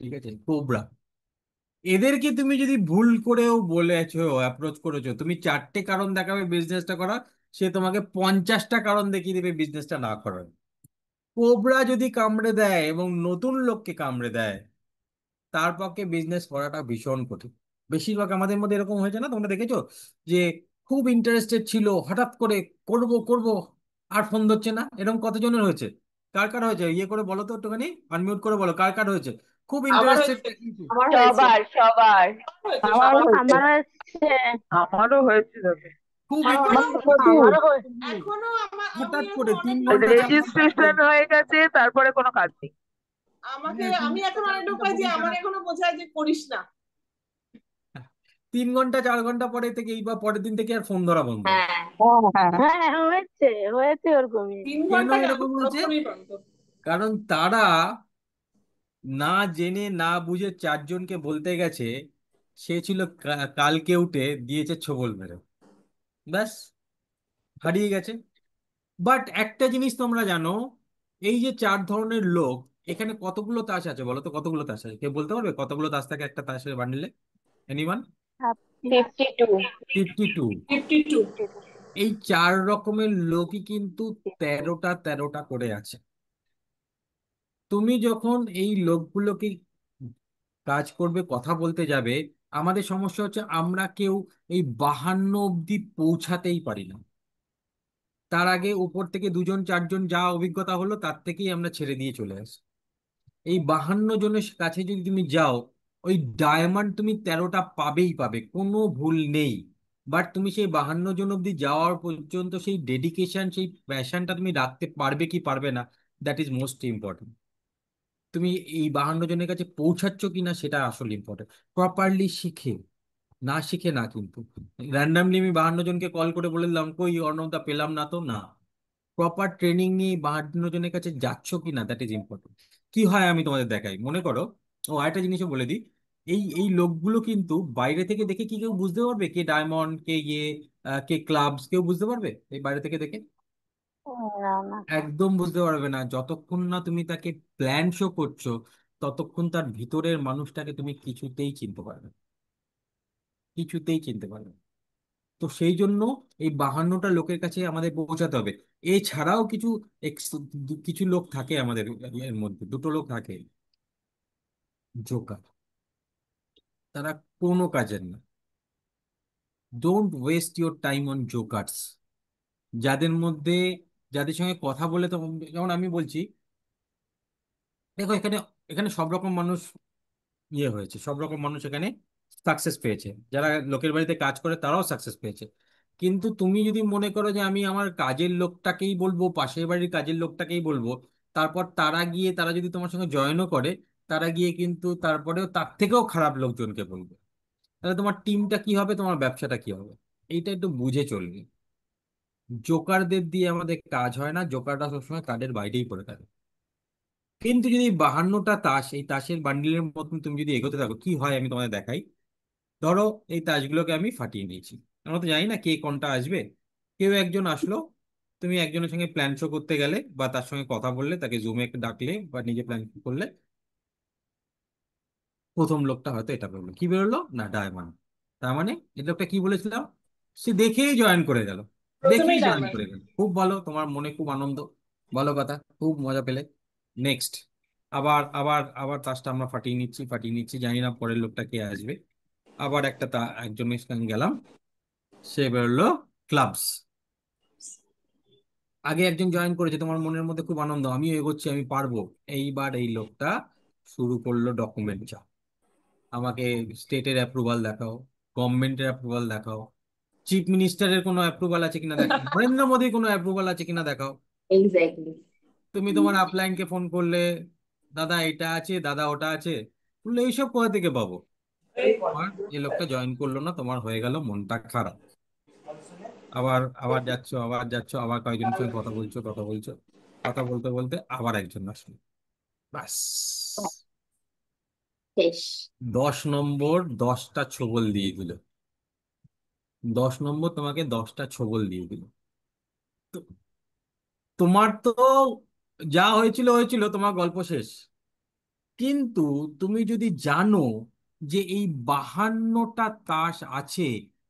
ঠিক আছে, কোবরা। এদেরকে তুমি যদি ভুল করেও বলেছো, অ্যাপ্রোচ করেছো, তুমি 4টে কারণ দেখাবে বিজনেসটা করা, সে তোমাকে 50টা কারণ দেখিয়ে দেবে বিজনেসটা না করার। কোবরা যদি কামড়ে দেয় এবং নতুন লোককে কামড়ে দেয়, তার পক্ষে বিজনেস করাটা ভীষণ কঠিন। বেশিরভাগ আমাদের মধ্যে এরকম হয়েছে না, তোমরা দেখেছো যে খুব ইন্টারেস্টেড ছিল, হঠাৎ করে করব করব, আর ফোন ধরছে না, এরকম কতজনের হয়েছে? কার কার হয়েছে, ইয়ে করে বলো তো একটুখানি, আনমিউট করে বলো কার কার হয়েছে, খুব আমার ইন্টারেস্টেড। হয়েছে আমার হয়েছে সবার সবার। হয়েছে আমার সবার হয়েছে। আমার হচ্ছে। আমারও হয়েছে দাদা। খুব এখনো আমার তো ইন্টারেস্টেড, প্রচুর আমারও এখনো আমি হঠাৎ এরকম করে অনেক তিন লোক ঘন্টা পাই। চার ঘন্টা রেজিস্ট্রেশন হয়ে গেছে, তারপরে কোনো কাজ নেই। আমাকে হ্যাঁ, তিন আমি ঘন্টা এখন চার অনেক লোক ঘন্টা পাই যে ফোন আমার চালাচ্ছে। এখনো বোঝায় যে করিস না। 3 ঘন্টা 4 ঘন্টা পরে থেকে, এই বা পরের দিন থেকে আর ফোন ধরা বন্ধ। হ্যাঁ হ্যাঁ, হ্যাঁ। হ্যাঁ হয়েছে, হয়েছে ওরকমই। কেন 3 ঘন্টা কেন, এরকম হয়েছে? পুরোক্ষণই বন্ধ। কারণ তারা না জেনে না বুঝে 4জনকে বলতে গেছে, সে ছিল কালকে উঠে দিয়েছে ছোবল মেরে, ব্যাস, হারিয়ে গেছে। বাট একটা জিনিস তোমরা জানো, এই যে 4 ধরনের লোক, এখানে কতগুলো তাস আছে বলো তো, কতগুলো তাস আছে, কেউ বলতে পারবে কতগুলো তাস থাকে একটা তাসের বান্ডিলে? এনিওয়ান? 52। 52। 52। এই 4 রকমের লোকই কিন্তু 13টা 13টা করে আছে। তুমি যখন এই লোকগুলোকে কাজ করবে, কথা বলতে যাবে, আমাদের সমস্যা হচ্ছে আমরা কেউ এই 52 অব্দি পৌঁছাতেই পারি না। তার আগে উপর থেকে 2 জন 4 জন যা অভিজ্ঞতা হলো তার থেকেই আমরা ছেড়ে দিয়ে চলে আসি। এই 52 জনের কাছে যদি তুমি যাও, ওই ডায়মন্ড তুমি 13টা পাবেই পাবে, কোনো ভুল নেই। বাট তুমি সেই 52 জন অব্দি যাওয়ার পর্যন্ত সেই ডেডিকেশন, সেই প্যাশনটা তুমি রাখতে পারবে কি পারবে না, দ্যাট ইজ মোস্ট ইম্পর্টেন্ট। তুমি এই 52 জনের কাছে পৌঁছাচ্ছ কিনা সেটা আসলে ইম্পর্টেন্ট। প্রপারলি শিখে, না শিখে না কিন্তু, র্যান্ডামলি আমি 52 জনকে কল করে বলে দিলাম কই অর্ণবদা পেলাম না, তো না। প্রপার ট্রেনিং নিয়ে 52 জনের কাছে যাচ্ছ কিনা, দ্যাট ইজ ইম্পর্টেন্ট। কি হয় আমি তোমাদের দেখাই, মনে করো, ও আরেকটা জিনিসও বলে দিই, এই এই লোকগুলো কিন্তু বাইরে থেকে দেখে কি কেউ বুঝতে পারবে কে ডায়মন্ড, কে ইয়ে, কে ক্লাবস, কেউ বুঝতে পারবে এই বাইরে থেকে দেখে? না না। একদম বুঝতে পারবে না, যতক্ষণ না তুমি তাকে প্ল্যান শো করছো, ততক্ষণ তার ভিতরের মানুষটাকে তুমি কিছুতেই চিনতে পারবে না, কিছুতেই চিনতে পারবে না। তো সেই জন্য এই 52টা লোকের কাছে আমাদের পৌঁছাতে হবে। এছাড়াও কিছু কিছু লোক থাকে আমাদের এর মধ্যে, 2টো লোক থাকে, জোকার। তারা কোনো কাজের না। Don't waste your time on jokers. যাদের মধ্যে, যাদের সঙ্গে কথা বলে, তো যেমন আমি বলছি, দেখো এখানে, এখানে সব রকম মানুষ ইয়ে হয়েছে, সব রকম মানুষ এখানে সাকসেস পেয়েছে, যারা লোকের বাড়িতে কাজ করে তারাও সাকসেস পেয়েছে। কিন্তু তুমি যদি মনে করো যে আমি আমার কাজের লোকটাকেই বলবো, পাশের বাড়ির কাজের লোকটাকেই বলবো, তারপর তারা গিয়ে, তারা যদি তোমার সঙ্গে জয়েনও করে, তারা গিয়ে কিন্তু তারপরেও তার থেকেও খারাপ লোকজনকে বলবে, তাহলে তোমার টিমটা কি হবে, তোমার ব্যবসাটা কি হবে? এইটা একটু বুঝে চলবে। জোকারদের দিয়ে আমাদের কাজ হয় না, জোকাররা সবসময় কাজের বাইরেই পড়ে থাকে। কিন্তু যদি 52টা তাস, এই তাসের বান্ডিলের মতন তুমি যদি এগোতে থাকো, কি হয় আমি তোমাদের দেখাই। ধরো এই তাসগুলোকে আমি ফাটিয়ে নিয়েছি, আমরা তো জানি না কে কোনটা আসবে, কেউ একজন আসলো, তুমি একজনের সঙ্গে প্ল্যান শো করতে গেলে বা তার সঙ্গে কথা বললে, তাকে জুমে ডাকলে বা নিজে প্ল্যান করলে, প্রথম লোকটা হয়তো এটা বললো, কি বেরোলো না ডায়মন্ড। তার মানে এই লোকটা কি বলেছিলাম, সে দেখেই জয়েন করে গেল, দেখেই প্রথমেই জয়েন ডায়মন্ড। করে গেল, খুব ভালো, তোমার মনে খুব আনন্দ, ভালো কথা, খুব মজা পেলে। নেক্সট, আবার আবার আবার তাসটা আমরা ফাটিয়ে নিচ্ছি, জানি না পরের লোকটা কে আসবে। আবার একজনের সঙ্গে গেলাম, সে বেরোলো ক্লাবস। আগে একজন জয়েন করেছে, তোমার মনের মধ্যে খুব আনন্দ, আমিও এগোচ্ছি, আমি পারবো। এইবার এই লোকটা শুরু করলো ডকুমেন্ট চাও, আমাকে স্টেটের অ্যাপ্রুভাল দেখাও, গভর্নমেন্টের অ্যাপ্রুভাল দেখাও, চিফ মিনিস্টারের কোনো অ্যাপ্রুভাল আছে কিনা দেখাও, নরেন্দ্র মোদীর কোনো অ্যাপ্রুভাল আছে কিনা দেখাও। এক্স্যাক্টলি। তুমি তোমার আপলাইনকে ফোন করলে, দাদা এটা আছে, দাদা ওটা আছে, বললে এইসব কোথা থেকে পাবো। আর এই লোকটা জয়েন করলো না, তোমার হয়ে গেল মনটা খারাপ। আবার আবার যাচ্ছ, আবার কয়েকজনের সঙ্গে কথা বলছো, কথা বলতে বলতে আবার একজন আসলো, বাস, শেষ। 10 নম্বর 10টা ছোবল দিয়ে দিল, 10 নম্বর তোমাকে 10টা ছোবল দিয়ে দিল। তো তোমার তো যা হয়েছিল হয়েছিল, তোমার গল্প শেষ। কিন্তু তুমি যদি জানো যে এই 52টা তাস আছে,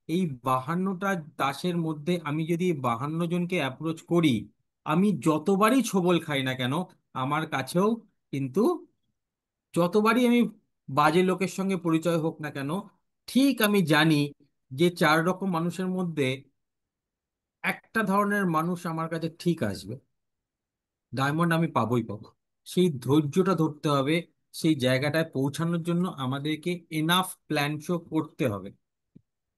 এই 52টা তাসের মধ্যে আমি যদি 52 জনকে অ্যাপ্রোচ করি, আমি যতবারই ছোবল খাই না কেন, আমার কাছেও কিন্তু, যতবারই আমি বাজে লোকের সঙ্গে পরিচয় হোক না কেন, ঠিক আমি জানি যে 4 রকম মানুষের মধ্যে একটা ধরনের মানুষ আমার কাছে ঠিক আসবে, ডায়মন্ড আমি পাবোই পাবো। সেই ধৈর্যটা ধরতে হবে, সেই জায়গাটায় পৌঁছানোর জন্য আমাদেরকে এনাফ প্ল্যান শো করতে হবে,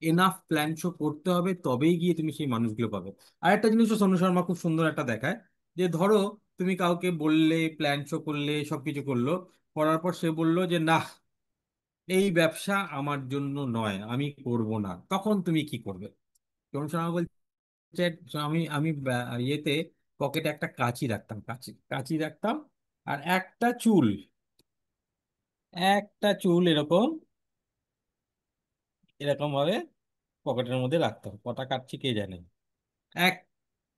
এনাফ প্ল্যান শো করতে হবে, তবেই গিয়ে তুমি সেই মানুষগুলো পাবে। আর একটা জিনিসও সোনু শর্মা খুব সুন্দর একটা দেখায়, যে ধরো তুমি কাউকে বললে, প্ল্যান শো করলে, সবকিছু করলো, করার পর সে বললো যে না, এই ব্যবসা আমার জন্য নয়, আমি করব না, তখন তুমি কি করবে। সোনু শর্মা বলছে, আমি আমি ইয়েতে পকেটে একটা কাঁচি রাখতাম, কাঁচি রাখতাম, আর একটা চুল এরকম এরকম ভাবে পকেটের মধ্যে রাখতাম, কটা কাটছি কে জানে, এক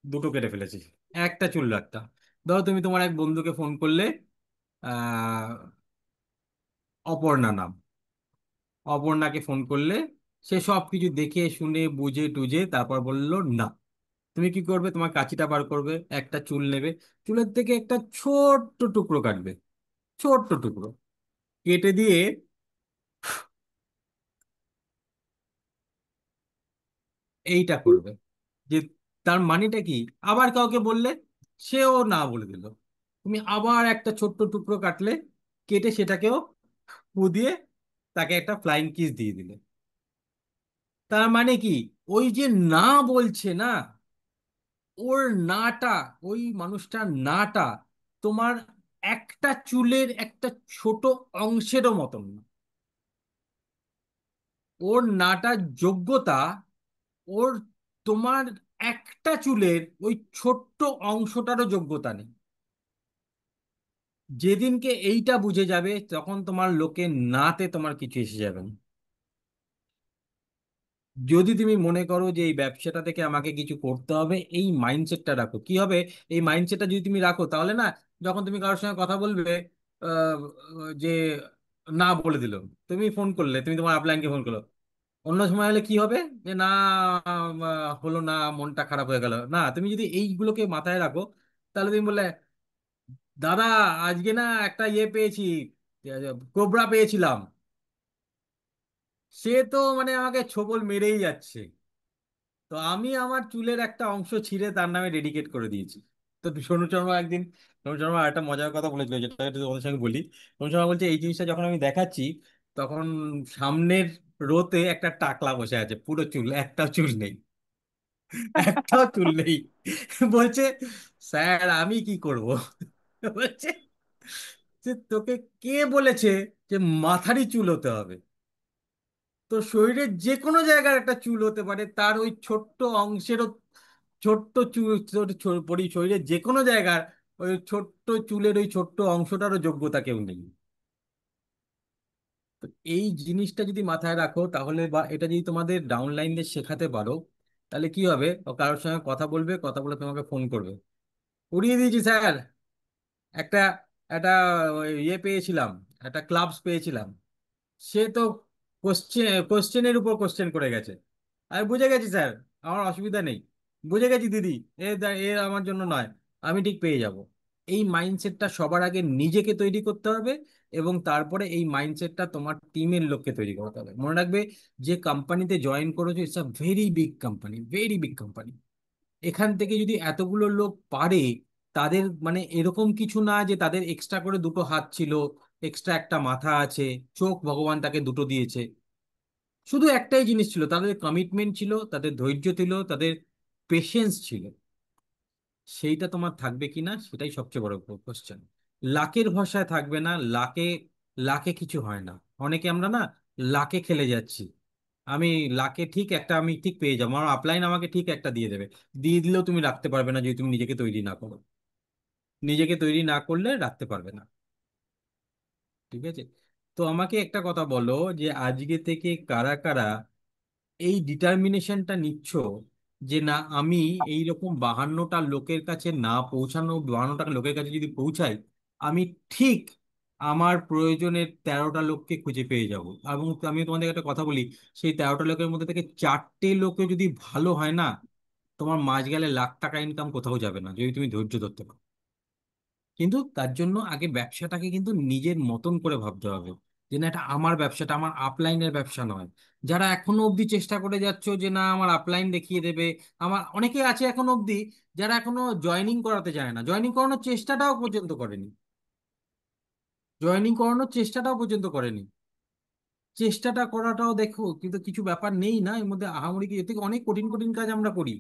দুটো কেটে ফেলেছি, একটা চুল রাখতাম। ধরো তুমি তোমার এক বন্ধুকে ফোন করলে, আহ অপর্ণা নাম, অপর্ণাকে ফোন করলে, সে সব কিছু দেখে শুনে বুঝে টুঝে তারপর বললো না, তুমি কি করবে, তোমার কাঁচিটা বার করবে, একটা চুল নেবে, চুলের থেকে একটা ছোট্ট টুকরো কাটবে, ছোট্ট টুকরো কেটে দিয়ে এইটা করবে, যে তার মানেটা কি, আবার কাউকে বললে সেও না বলে দিল, তুমি আবার একটা ছোট্ট টুকরো কাটলে, কেটে সেটাকেও ফু দিয়ে তাকে একটা ফ্লাইং কিস দিয়ে দিলে। তার মানে কি, ওই যে না বলছে না, ওর নাটা, ওই মানুষটার নাটা তোমার একটা চুলের একটা ছোট অংশেরও মতন না, ওর নাটার যোগ্যতা, ওর, তোমার একটা চুলের ওই ছোট্ট অংশটারও যোগ্যতা নেই। যেদিনকে এইটা বুঝে যাবে, তখন তোমার লোকে নাতে তোমার কিছু এসে যাবে না। যদি তুমি মনে করো যে এই ব্যবসাটা থেকে আমাকে কিছু করতে হবে, এই মাইন্ডসেটটা রাখো, কি হবে, এই মাইন্ডসেটটা যদি তুমি রাখো, তাহলে না, যখন তুমি কারোর সঙ্গে কথা বলবে, আহ, যে না বলে দিল, তুমি ফোন করলে, তুমি তোমার আপলাইনকে ফোন করলো, অন্য সময় হলে কি হবে, যে না, হলো না, মনটা খারাপ হয়ে গেল না, তুমি যদি এইগুলোকে মাথায় রাখো, তাহলে তুমি বললে, দাদা আজকে না একটা ইয়ে পেয়েছি, কোবরা পেয়েছিলাম, সে তো মানে আমাকে ছোবল মেরেই যাচ্ছে, তো আমি আমার চুলের একটা অংশ ছিঁড়ে তার নামে ডেডিকেট করে দিয়েছি। তো সোনু শর্মা একটা মজার কথা বলেছিল, যেটা একটু তোমাদের সঙ্গে বলি। সোনু শর্মা বলছে, এই জিনিসটা যখন আমি দেখাচ্ছি, তখন সামনের রোতে একটা টাকলা বসে আছে, পুরো চুল, একটাও চুল নেই, একটাও চুল নেই। বলছে, স্যার আমি কি করব। বলছে যে তোকে কে বলেছে যে মাথারই চুল হতে হবে, তো শরীরের যে কোনো জায়গার একটা চুল হতে পারে, তার ওই ছোট্ট অংশেরও, ছোট্ট চুল, শরীরের যে কোনো জায়গার ওই ছোট্ট চুলের ওই ছোট্ট অংশটারও যোগ্যতা কেউ নেই। তো এই জিনিসটা যদি মাথায় রাখো, তাহলে বা এটা যদি তোমাদের ডাউনলাইনদের শেখাতে পারো, তাহলে কি হবে, ও কারোর সঙ্গে কথা বলবে, কথা বলে তোমাকে ফোন করবে, উড়িয়ে দিয়েছি স্যার, একটা একটা ইয়ে পেয়েছিলাম, একটা ক্লাবস পেয়েছিলাম। সে তো কোশ্চেনের উপর কোশ্চেন করে গেছে। আমি বুঝে গেছি স্যার, আমার অসুবিধা নেই, বুঝে গেছি দিদি, এ আমার জন্য নয়, আমি ঠিক পেয়ে যাব। এই মাইন্ডসেটটা সবার আগে নিজেকে তৈরি করতে হবে, এবং তারপরে এই মাইন্ডসেটটা তোমার টিমের লোককে তৈরি করতে হবে। মনে রাখবে, যে কোম্পানিতে জয়েন করেছো, it's a very big company, very big company. এখান থেকে যদি এতগুলো লোক পারে, তাদের মানে এরকম কিছু না যে তাদের এক্সট্রা করে দুটো হাত ছিল, এক্সট্রা একটা মাথা আছে, চোখ ভগবান তাকে দুটো দিয়েছে। শুধু একটাই জিনিস ছিল, তাদের কমিটমেন্ট ছিল, তাদের ধৈর্য ছিল, তাদের পেশেন্স ছিল। সেইটা তোমার থাকবে কিনা, সেটাই সবচেয়ে বড় কোশ্চেন। লাকের ভরসায় থাকবে না, লাকে, লাকে কিছু হয় না। অনেকে আমরা না লাকে খেলে যাচ্ছি। আমি লাকে ঠিক একটা, আমি ঠিক পেয়ে যাবো, আমার আপলাইন আমাকে ঠিক একটা দিয়ে দেবে। দিয়ে দিলেও তুমি রাখতে পারবে না যদি তুমি নিজেকে তৈরি না করো। নিজেকে তৈরি না করলে রাখতে পারবে না। ঠিক আছে? তো আমাকে একটা কথা বলো, যে আজকে থেকে কারা কারা এই ডিটারমিনেশনটা নিচ্ছ, যে না আমি এই রকম 52টা লোকের কাছে না পৌঁছানো, 52টা লোকের কাছে যদি পৌঁছাই, আমি ঠিক আমার প্রয়োজনের 13টা লোককে খুঁজে পেয়ে যাব। এবং আমি তোমাদের একটা কথা বলি, সেই 13টা লোকের মধ্যে থেকে 4টে লোকে যদি ভালো হয় না, তোমার মাস গেলে লাখ টাকা ইনকাম কোথাও যাবে না, যদি তুমি ধৈর্য ধরতে পারো। কিন্তু তার জন্য আগে ব্যবসাটাকে কিন্তু নিজের মতন করে ভাবতে হবে, যে না এটা আমার ব্যবসাটা, আমার আপলাইনের ব্যবসা নয়। যারা এখনো অবধি চেষ্টা করে যাচ্ছ যে না আমার আপলাইন দেখিয়ে দেবে, আমার অনেকে আছে এখনো অবধি যারা এখনো জয়েনিং করাতে যায় না, জয়েনিং করানোর চেষ্টাটাও পর্যন্ত করেনি, জয়েনিং করানোর চেষ্টাটাও পর্যন্ত করেনি। চেষ্টাটা করাটাও দেখো, কিন্তু কিছু ব্যাপার নেই না এর মধ্যে, আহামরি কি, এর থেকে অনেক কঠিন কঠিন কাজ আমরা করি।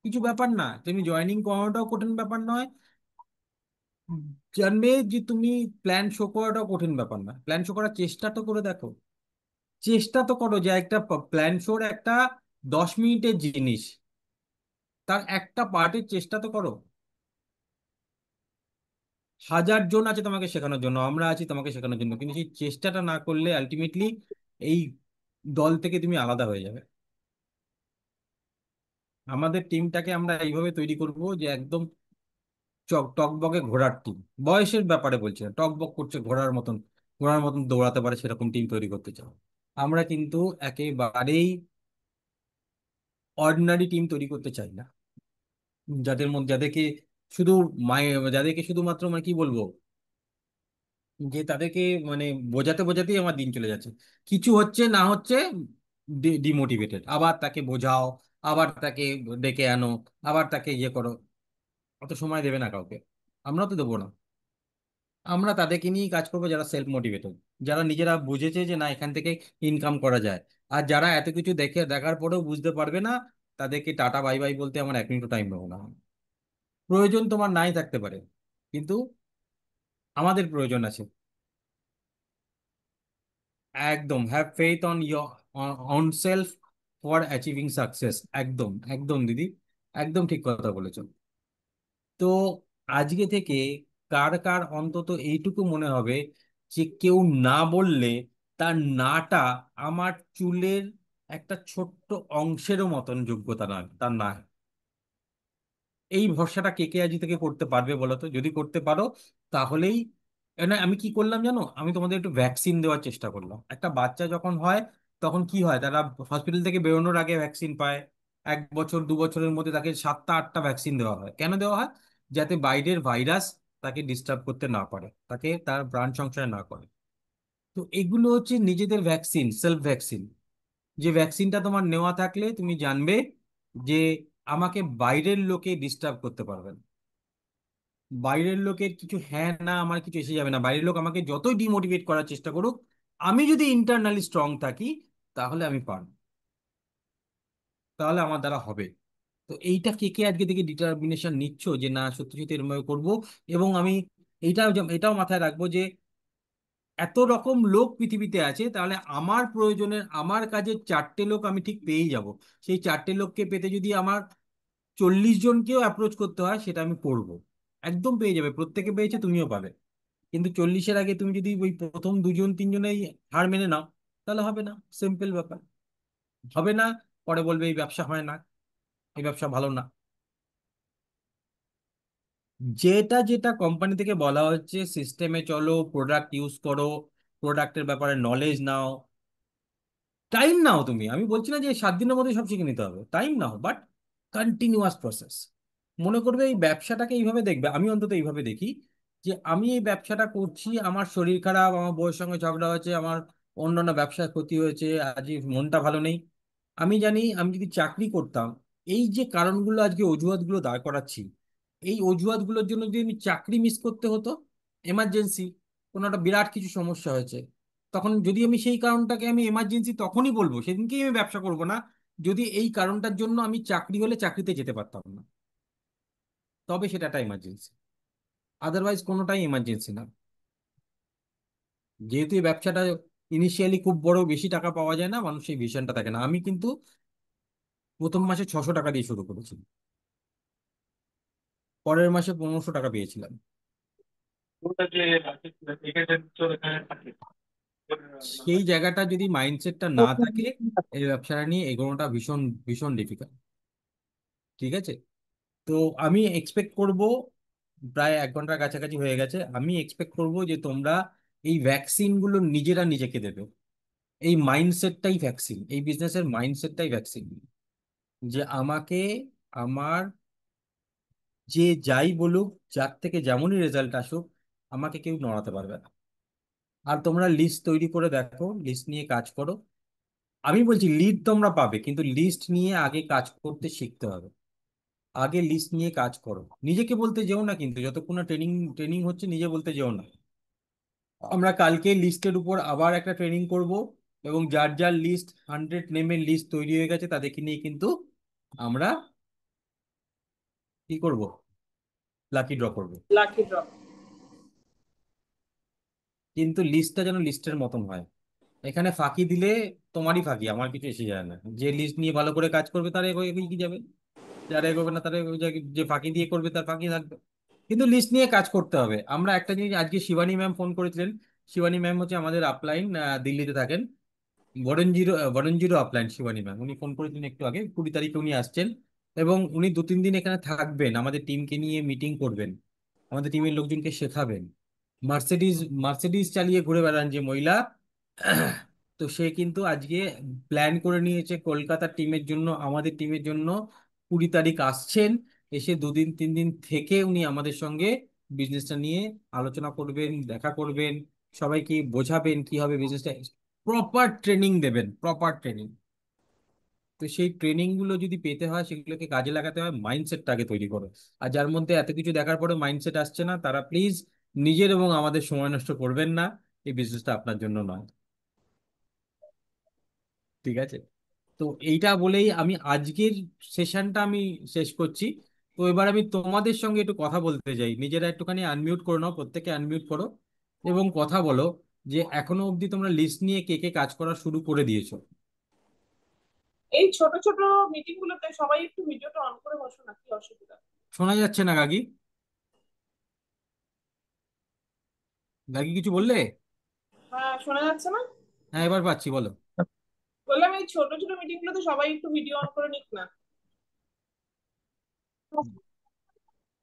কিছু ব্যাপার না, তুমি জয়েনিং করানোটাও কঠিন ব্যাপার নয়, জানবে যে তুমি প্ল্যান শো করাটাও কঠিন ব্যাপার না। প্ল্যান শো করার চেষ্টা তো করে দেখো, চেষ্টা তো করো, যে একটা প্ল্যান শোর একটা 10 মিনিটের জিনিস, তার একটা পার্টের চেষ্টা তো করো। 1000 জন আছে তোমাকে শেখানোর জন্য, আমরা আছি তোমাকে শেখানোর জন্য, কিন্তু সেই চেষ্টাটা না করলে আলটিমেটলি এই দল থেকে তুমি আলাদা হয়ে যাবে। আমাদের টিমটাকে আমরা এইভাবে তৈরি করব, যে একদম টকবকে ঘোড়ার টিম। বয়সের ব্যাপারে বলছি না, টকবক করছে ঘোড়ার মতন, ঘোড়ার মতন দৌড়াতে পারে সেরকম টিম তৈরি করতে চাও। আমরা কিন্তু একেবারেই অর্ডিনারি টিম তৈরি করতে চাই না, যাদের মধ্যে যাদেরকে শুধু মাই যাদেরকে শুধুমাত্র মানে কি বলবো, যে তাদেরকে মানে বোঝাতে বোঝাতেই আমার দিন চলে যাচ্ছে, কিছু হচ্ছে না হচ্ছে, ডিমোটিভেটেড, আবার তাকে বোঝাও, আবার তাকে ডেকে আনো, আবার তাকে ইয়ে করো। অত সময় দেবে না কাউকে, আমরা তো দেবো না। আমরা তাদেরকে নিয়েই কাজ করবো যারা সেলফ মোটিভেটেড, যারা নিজেরা বুঝেছে যে না এখান থেকে ইনকাম করা যায়। আর যারা এত কিছু দেখার পরেও বুঝতে পারবে না, তাদেরকে টাটা বাই বাই বলতে আমার 1 মিনিটও টাইম নেবো না। প্রয়োজন তোমার নাই থাকতে পারে, কিন্তু আমাদের প্রয়োজন আছে। একদম have faith on your on self for achieving success. একদম একদম দিদি, একদম ঠিক কথা বলেছো। তো আজকে থেকে কার কার অন্তত এইটুকু মনে হবে, যে কেউ না বললে তার নাটা আমার চুলের একটা ছোট্ট অংশেরও মতন যোগ্যতা না, তার না। এই ভরসাটা কে কে আজকে থেকে করতে পারবে বলো তো? যদি করতে পারো, তাহলেই না, আমি কি করলাম জানো, আমি তোমাদের একটু ভ্যাকসিন দেওয়ার চেষ্টা করলাম। একটা বাচ্চা যখন হয়, তখন কি হয়, তারা হসপিটাল থেকে বেরোনোর আগে ভ্যাকসিন পায়। 1 বছর 2 বছরের মধ্যে তাকে 7টা 8টা ভ্যাকসিন দেওয়া হয়। কেন দেওয়া হয়? যাতে বাইরের ভাইরাস তাকে ডিস্টার্ব করতে না পারে, তাকে তার প্রাণ সংশয় না করে। তো এগুলো হচ্ছে নিজেদের ভ্যাকসিন, সেলফ ভ্যাকসিন। যে ভ্যাকসিনটা তোমার নেওয়া থাকলে তুমি জানবে যে আমাকে বাইরের লোকে ডিস্টার্ব করতে পারবে না। বাইরের লোকের কিছু হ্যাঁ না আমার কিছু এসে যাবে না, বাইরের লোক আমাকে যতই ডিমোটিভেট করার চেষ্টা করুক, আমি যদি ইন্টারনালি স্ট্রং থাকি, তাহলে আমি পারব, তাহলে আমার দ্বারা হবে। তো এইটা কে কে আজকে থেকে ডিটারমিনেশন নিচ্ছ, যে না সত্যি সত্যি এরকম করবো। এবং আমি এটাও মাথায় রাখবো যে এত রকম লোক পৃথিবীতে আছে, তাহলে আমার প্রয়োজনের আমার কাজের 4টে লোক আমি ঠিক পেয়েই যাব। সেই 4টে লোককে পেতে যদি আমার 40 জনকেও অ্যাপ্রোচ করতে হয়, সেটা আমি করব। একদম পেয়ে যাবে, প্রত্যেকে পেয়েছে, তুমিও পাবে। কিন্তু 40-এর আগে তুমি যদি ওই প্রথম 2 জন 3 জনেই হার মেনে নাও, তাহলে হবে না। সিম্পল ব্যাপার, হবে না। পরে বলবে এই ব্যবসা হয় না। এই ব্যবসা ভালো না। যেটা যেটা কোম্পানি থেকে বলা হচ্ছে সিস্টেমে চলো, প্রোডাক্ট ইউজ করো, প্রোডাক্টের ব্যাপারে নলেজ নাও, টাইম নাও। তুমি, আমি বলছি না যে 7 দিনের মধ্যে সব শিখে নিতে হবে, time now, but continuous process. মনে করবে এই ব্যবসাটাকে এইভাবে দেখবে, আমি অন্তত এইভাবে দেখি যে আমি এই ব্যবসাটা করছি, আমার শরীর খারাপ, আমার বউয়ের সঙ্গে ঝগড়া হয়েছে, আমার অন্যান্য ব্যবসায় ক্ষতি হয়েছে, আজ মনটা ভালো নেই। আমি জানি আমি যদি চাকরি করতাম, এই যে কারণগুলো আজকে অজুহাতগুলো দাঁড় করাচ্ছি, এই অজুহাতগুলোর জন্য যদি আমি চাকরি মিস করতে হতো, এমার্জেন্সি কোনো একটা বিরাট কিছু সমস্যা হয়েছে, তখন যদি আমি সেই কারণটাকে আমি এমার্জেন্সি তখনই বলবো, সেদিনকেই আমি ব্যবসা করব না, যদি এই কারণটার জন্য আমি চাকরি হলে চাকরিতে যেতে পারতাম না, তবে সেটা একটা এমার্জেন্সি। আদারওয়াইজ কোনোটাই এমার্জেন্সি না। যেহেতু এই ব্যবসাটা ইনিশিয়ালি খুব বড়, বেশি টাকা পাওয়া যায় না, মানুষ সেই ভিশনটা থাকে না। আমি কিন্তু প্রথম মাসে 600 টাকা দিয়ে শুরু করেছি, পরের মাসে 1500 টাকা পেয়েছিলাম। সেই জায়গাটা যদি মাইন্ডসেটটা না থাকে, এই ব্যবসাটা নিয়ে এগোনোটা ভীষণ ভীষণ ডিফিকাল্ট। ঠিক আছে? তো আমি এক্সপেক্ট করব, প্রায় 1 ঘন্টার কাছাকাছি হয়ে গেছে, আমি এক্সপেক্ট করব যে তোমরা এই ভ্যাকসিনগুলো নিজেরা নিজেকে দেবে। এই মাইন্ডসেটটাই ভ্যাকসিন, এই বিজনেসের মাইন্ডসেটটাই ভ্যাকসিন। যে আমাকে, আমার, যে যাই বলুক, যার থেকে যেমনই রেজাল্ট আসুক, আমাকে কেউ নড়াতে পারবে না। আর তোমরা লিস্ট তৈরি করে দেখো, লিস্ট নিয়ে কাজ করো। আমি বলছি লিড তোমরা পাবে, কিন্তু লিস্ট নিয়ে আগে কাজ করতে শিখতে হবে। আগে লিস্ট নিয়ে কাজ করো, নিজেকে বলতে যেও না, কিন্তু যতক্ষণ না ট্রেনিং ট্রেনিং হচ্ছে নিজে বলতে যেও না। আমরা কালকে লিস্টের উপর আবার একটা ট্রেনিং করব, এবং যার যার লিস্ট 100 নেমের লিস্ট তৈরি হয়ে গেছে তাদেরকে নিয়ে কিন্তু আমরা কি করব, লাকি ড্র করব। Lucky draw. কিন্তু লিস্টটা যেন লিস্টের মতন হয়। এখানে ফাঁকি দিলে তোমারই ফাঁকি, আমার কিছু এসে যায় না। যে লিস্ট নিয়ে ভালো করে কাজ করবে তারা এগিয়ে কি যাবে, যারা এগোবে না তারা যে ফাঁকি দিয়ে করবে তার ফাঁকি থাকবে। কিন্তু লিস্ট নিয়ে কাজ করতে হবে। আমরা একটা জিনিস, আজকে শিবানী ম্যাম ফোন করেছিলেন। শিবানী ম্যাম হচ্ছে আমাদের আপলাইন, দিল্লিতে থাকেন, বরঞ্জিরো আপলাইন শিবানী ম্যাম। উনি ফোন করেছিলেন একটু আগে, 20 তারিখে উনি আসছেন, এবং উনি 2-3 দিন এখানে থাকবেন, আমাদের টিমকে নিয়ে মিটিং করবেন, আমাদের টিমের লোকজনকে শেখাবেন। মার্সিডিজ মার্সিডিজ চালিয়ে ঘুরে বেড়ান যে মহিলা, তো সে কিন্তু আজকে প্ল্যান করে নিয়েছে কলকাতার টিমের জন্য, আমাদের টিমের জন্য 20 তারিখ আসছেন। এসে 2-3 দিন থেকে উনি আমাদের সঙ্গে বিজনেসটা নিয়ে আলোচনা করবেন, দেখা করবেন, সবাইকে বোঝাবেন কি হবে বিজনেসটা, প্রপার ট্রেনিং দেবেন, প্রপার ট্রেনিং। তো সেই ট্রেনিং গুলো যদি পেতে হয়, সেগুলোকে কাজে লাগাতে হয়, মাইন্ডসেটটা আগে তৈরি করো। আর যার মধ্যে এত কিছু দেখার পরে মাইন্ডসেট আসছে না, তারা প্লিজ নিজের এবং আমাদের সময় নষ্ট করবেন না, এই বিজনেসটা আপনার জন্য নয়। ঠিক আছে? তো এইটা বলেই আমি আজকের সেশনটা আমি শেষ করছি। তো এবার আমি তোমাদের সঙ্গে একটু কথা বলতে চাই, নিজেরা একটুখানি আনমিউট করে নাও, প্রত্যেকে আনমিউট করো, এবং কথা বলো যে এখনো অবধি তোমরা লিস্ট নিয়ে কে কে কাজ করা শুরু করে দিয়েছো। এই ছোট ছোট মিটিং গুলোতে সবাই একটু ভিডিওটা অন করে বসো না, কি অসুবিধা? শোনা যাচ্ছে না গাগি? গাগি কিছু বললে? হ্যাঁ, শোনা যাচ্ছে না? হ্যাঁ, এবার পাচ্ছি, বলো। বললাম এই ছোট ছোট মিটিং গুলোতে সবাই একটু ভিডিও অন করে নিক না,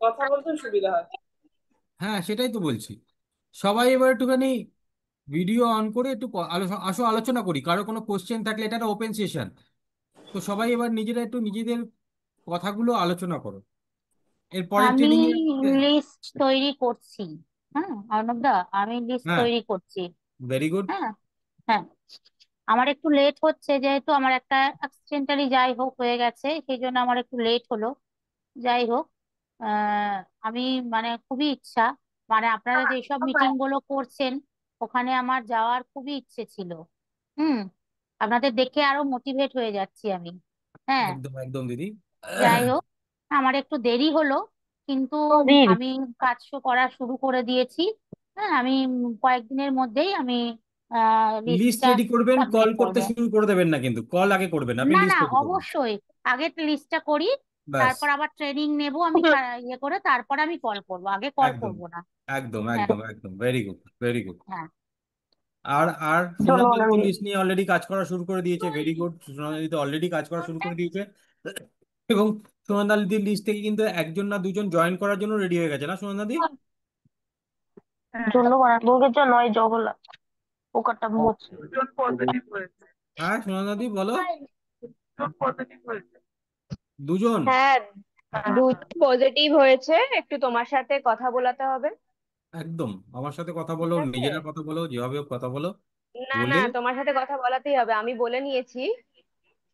কথা বলতে সুবিধা হয়। হ্যাঁ, সেটাই তো বলছি। সবাই এবার একটুখানি ভিডিও অন করে একটু আসো আলোচনা করি, কারো কোনো কোশ্চেন থাকলে, এটা একটা ওপেন সেশন। তো সবাই এবার নিজেরা একটু নিজেদের কথাগুলো আলোচনা করো। এর পরের আমি ট্রেনিং লিস্ট তৈরি করছি। হ্যাঁ অর্ণবদা, আমি লিস্ট হ্যাঁ, তৈরি করছি। Very good. হ্যাঁ, হ্যাঁ, আমার একটু লেট হচ্ছে, যেহেতু আমার একটা অ্যাক্সিডেন্টালি যাই হোক হয়ে গেছে, সেই জন্য আমার একটু লেট হলো। যাই হোক, আহ আমি মানে খুবই ইচ্ছা, মানে আপনারা যেসব মিটিং গুলো করছেন ওখানে আমার যাওয়ার খুবই ইচ্ছে ছিল। হুম, আপনাদের দেখে আরো মোটিভেট হয়ে যাচ্ছি আমি। হ্যাঁ, একদম একদম দিদি। যাই হোক, আমার একটু দেরি হলো, কিন্তু আমি কাজ করা শুরু করে দিয়েছি। হ্যাঁ, আমি কয়েকদিনের মধ্যেই আমি লিস্ট লিস্টটা রেডি করবেন, কল সাবমিট করতে করবো। শুরু করে দেবেন না, কিন্তু কল আগে করবেন, আপনি না না, লিস্ট রেডি করবেন। অবশ্যই আগে লিস্টটা করি, ব্যাস। তারপর আবার ট্রেনিং নেব আমি, ইয়ে করে তারপর আমি কল করব, আগে কল একদম করব না। একদম হ্যাঁ, একদম একদম, ভেরি গুড ভেরি গুড। হ্যাঁ, আর আর সোনালি তো লিস্ট নিয়ে অলরেডি কাজ করা শুরু করে দিয়েছে, ভেরি গুড। সোনালি তো অলরেডি কাজ করা শুরু করে দিয়েছে। এবং সুনন্দাদির লিস্ট থেকে কিন্তু একজন না দুজন জয়েন করার জন্য রেডি হয়ে গেছে না সুনন্দাদি? হ্যাঁ, ধন্যবাদ বৌগের নয় জগলা পোকাটা মুখ। দুজন পজিটিভ হয়েছে। হ্যাঁ সুনন্দাদি বলো। দুজন পজিটিভ হয়েছে। দুজন? হ্যাঁ, হ্যাঁ, দুটো পজিটিভ হয়েছে, একটু তোমার সাথে কথা বলাতে হবে। একদম আমার সাথে কথা বলো, ঠিক আছে, নিজেরা কথা বলো, যেভাবে হোক কথা বলো। না না, বলে তোমার সাথে কথা বলাতেই হবে, আমি বলে নিয়েছি।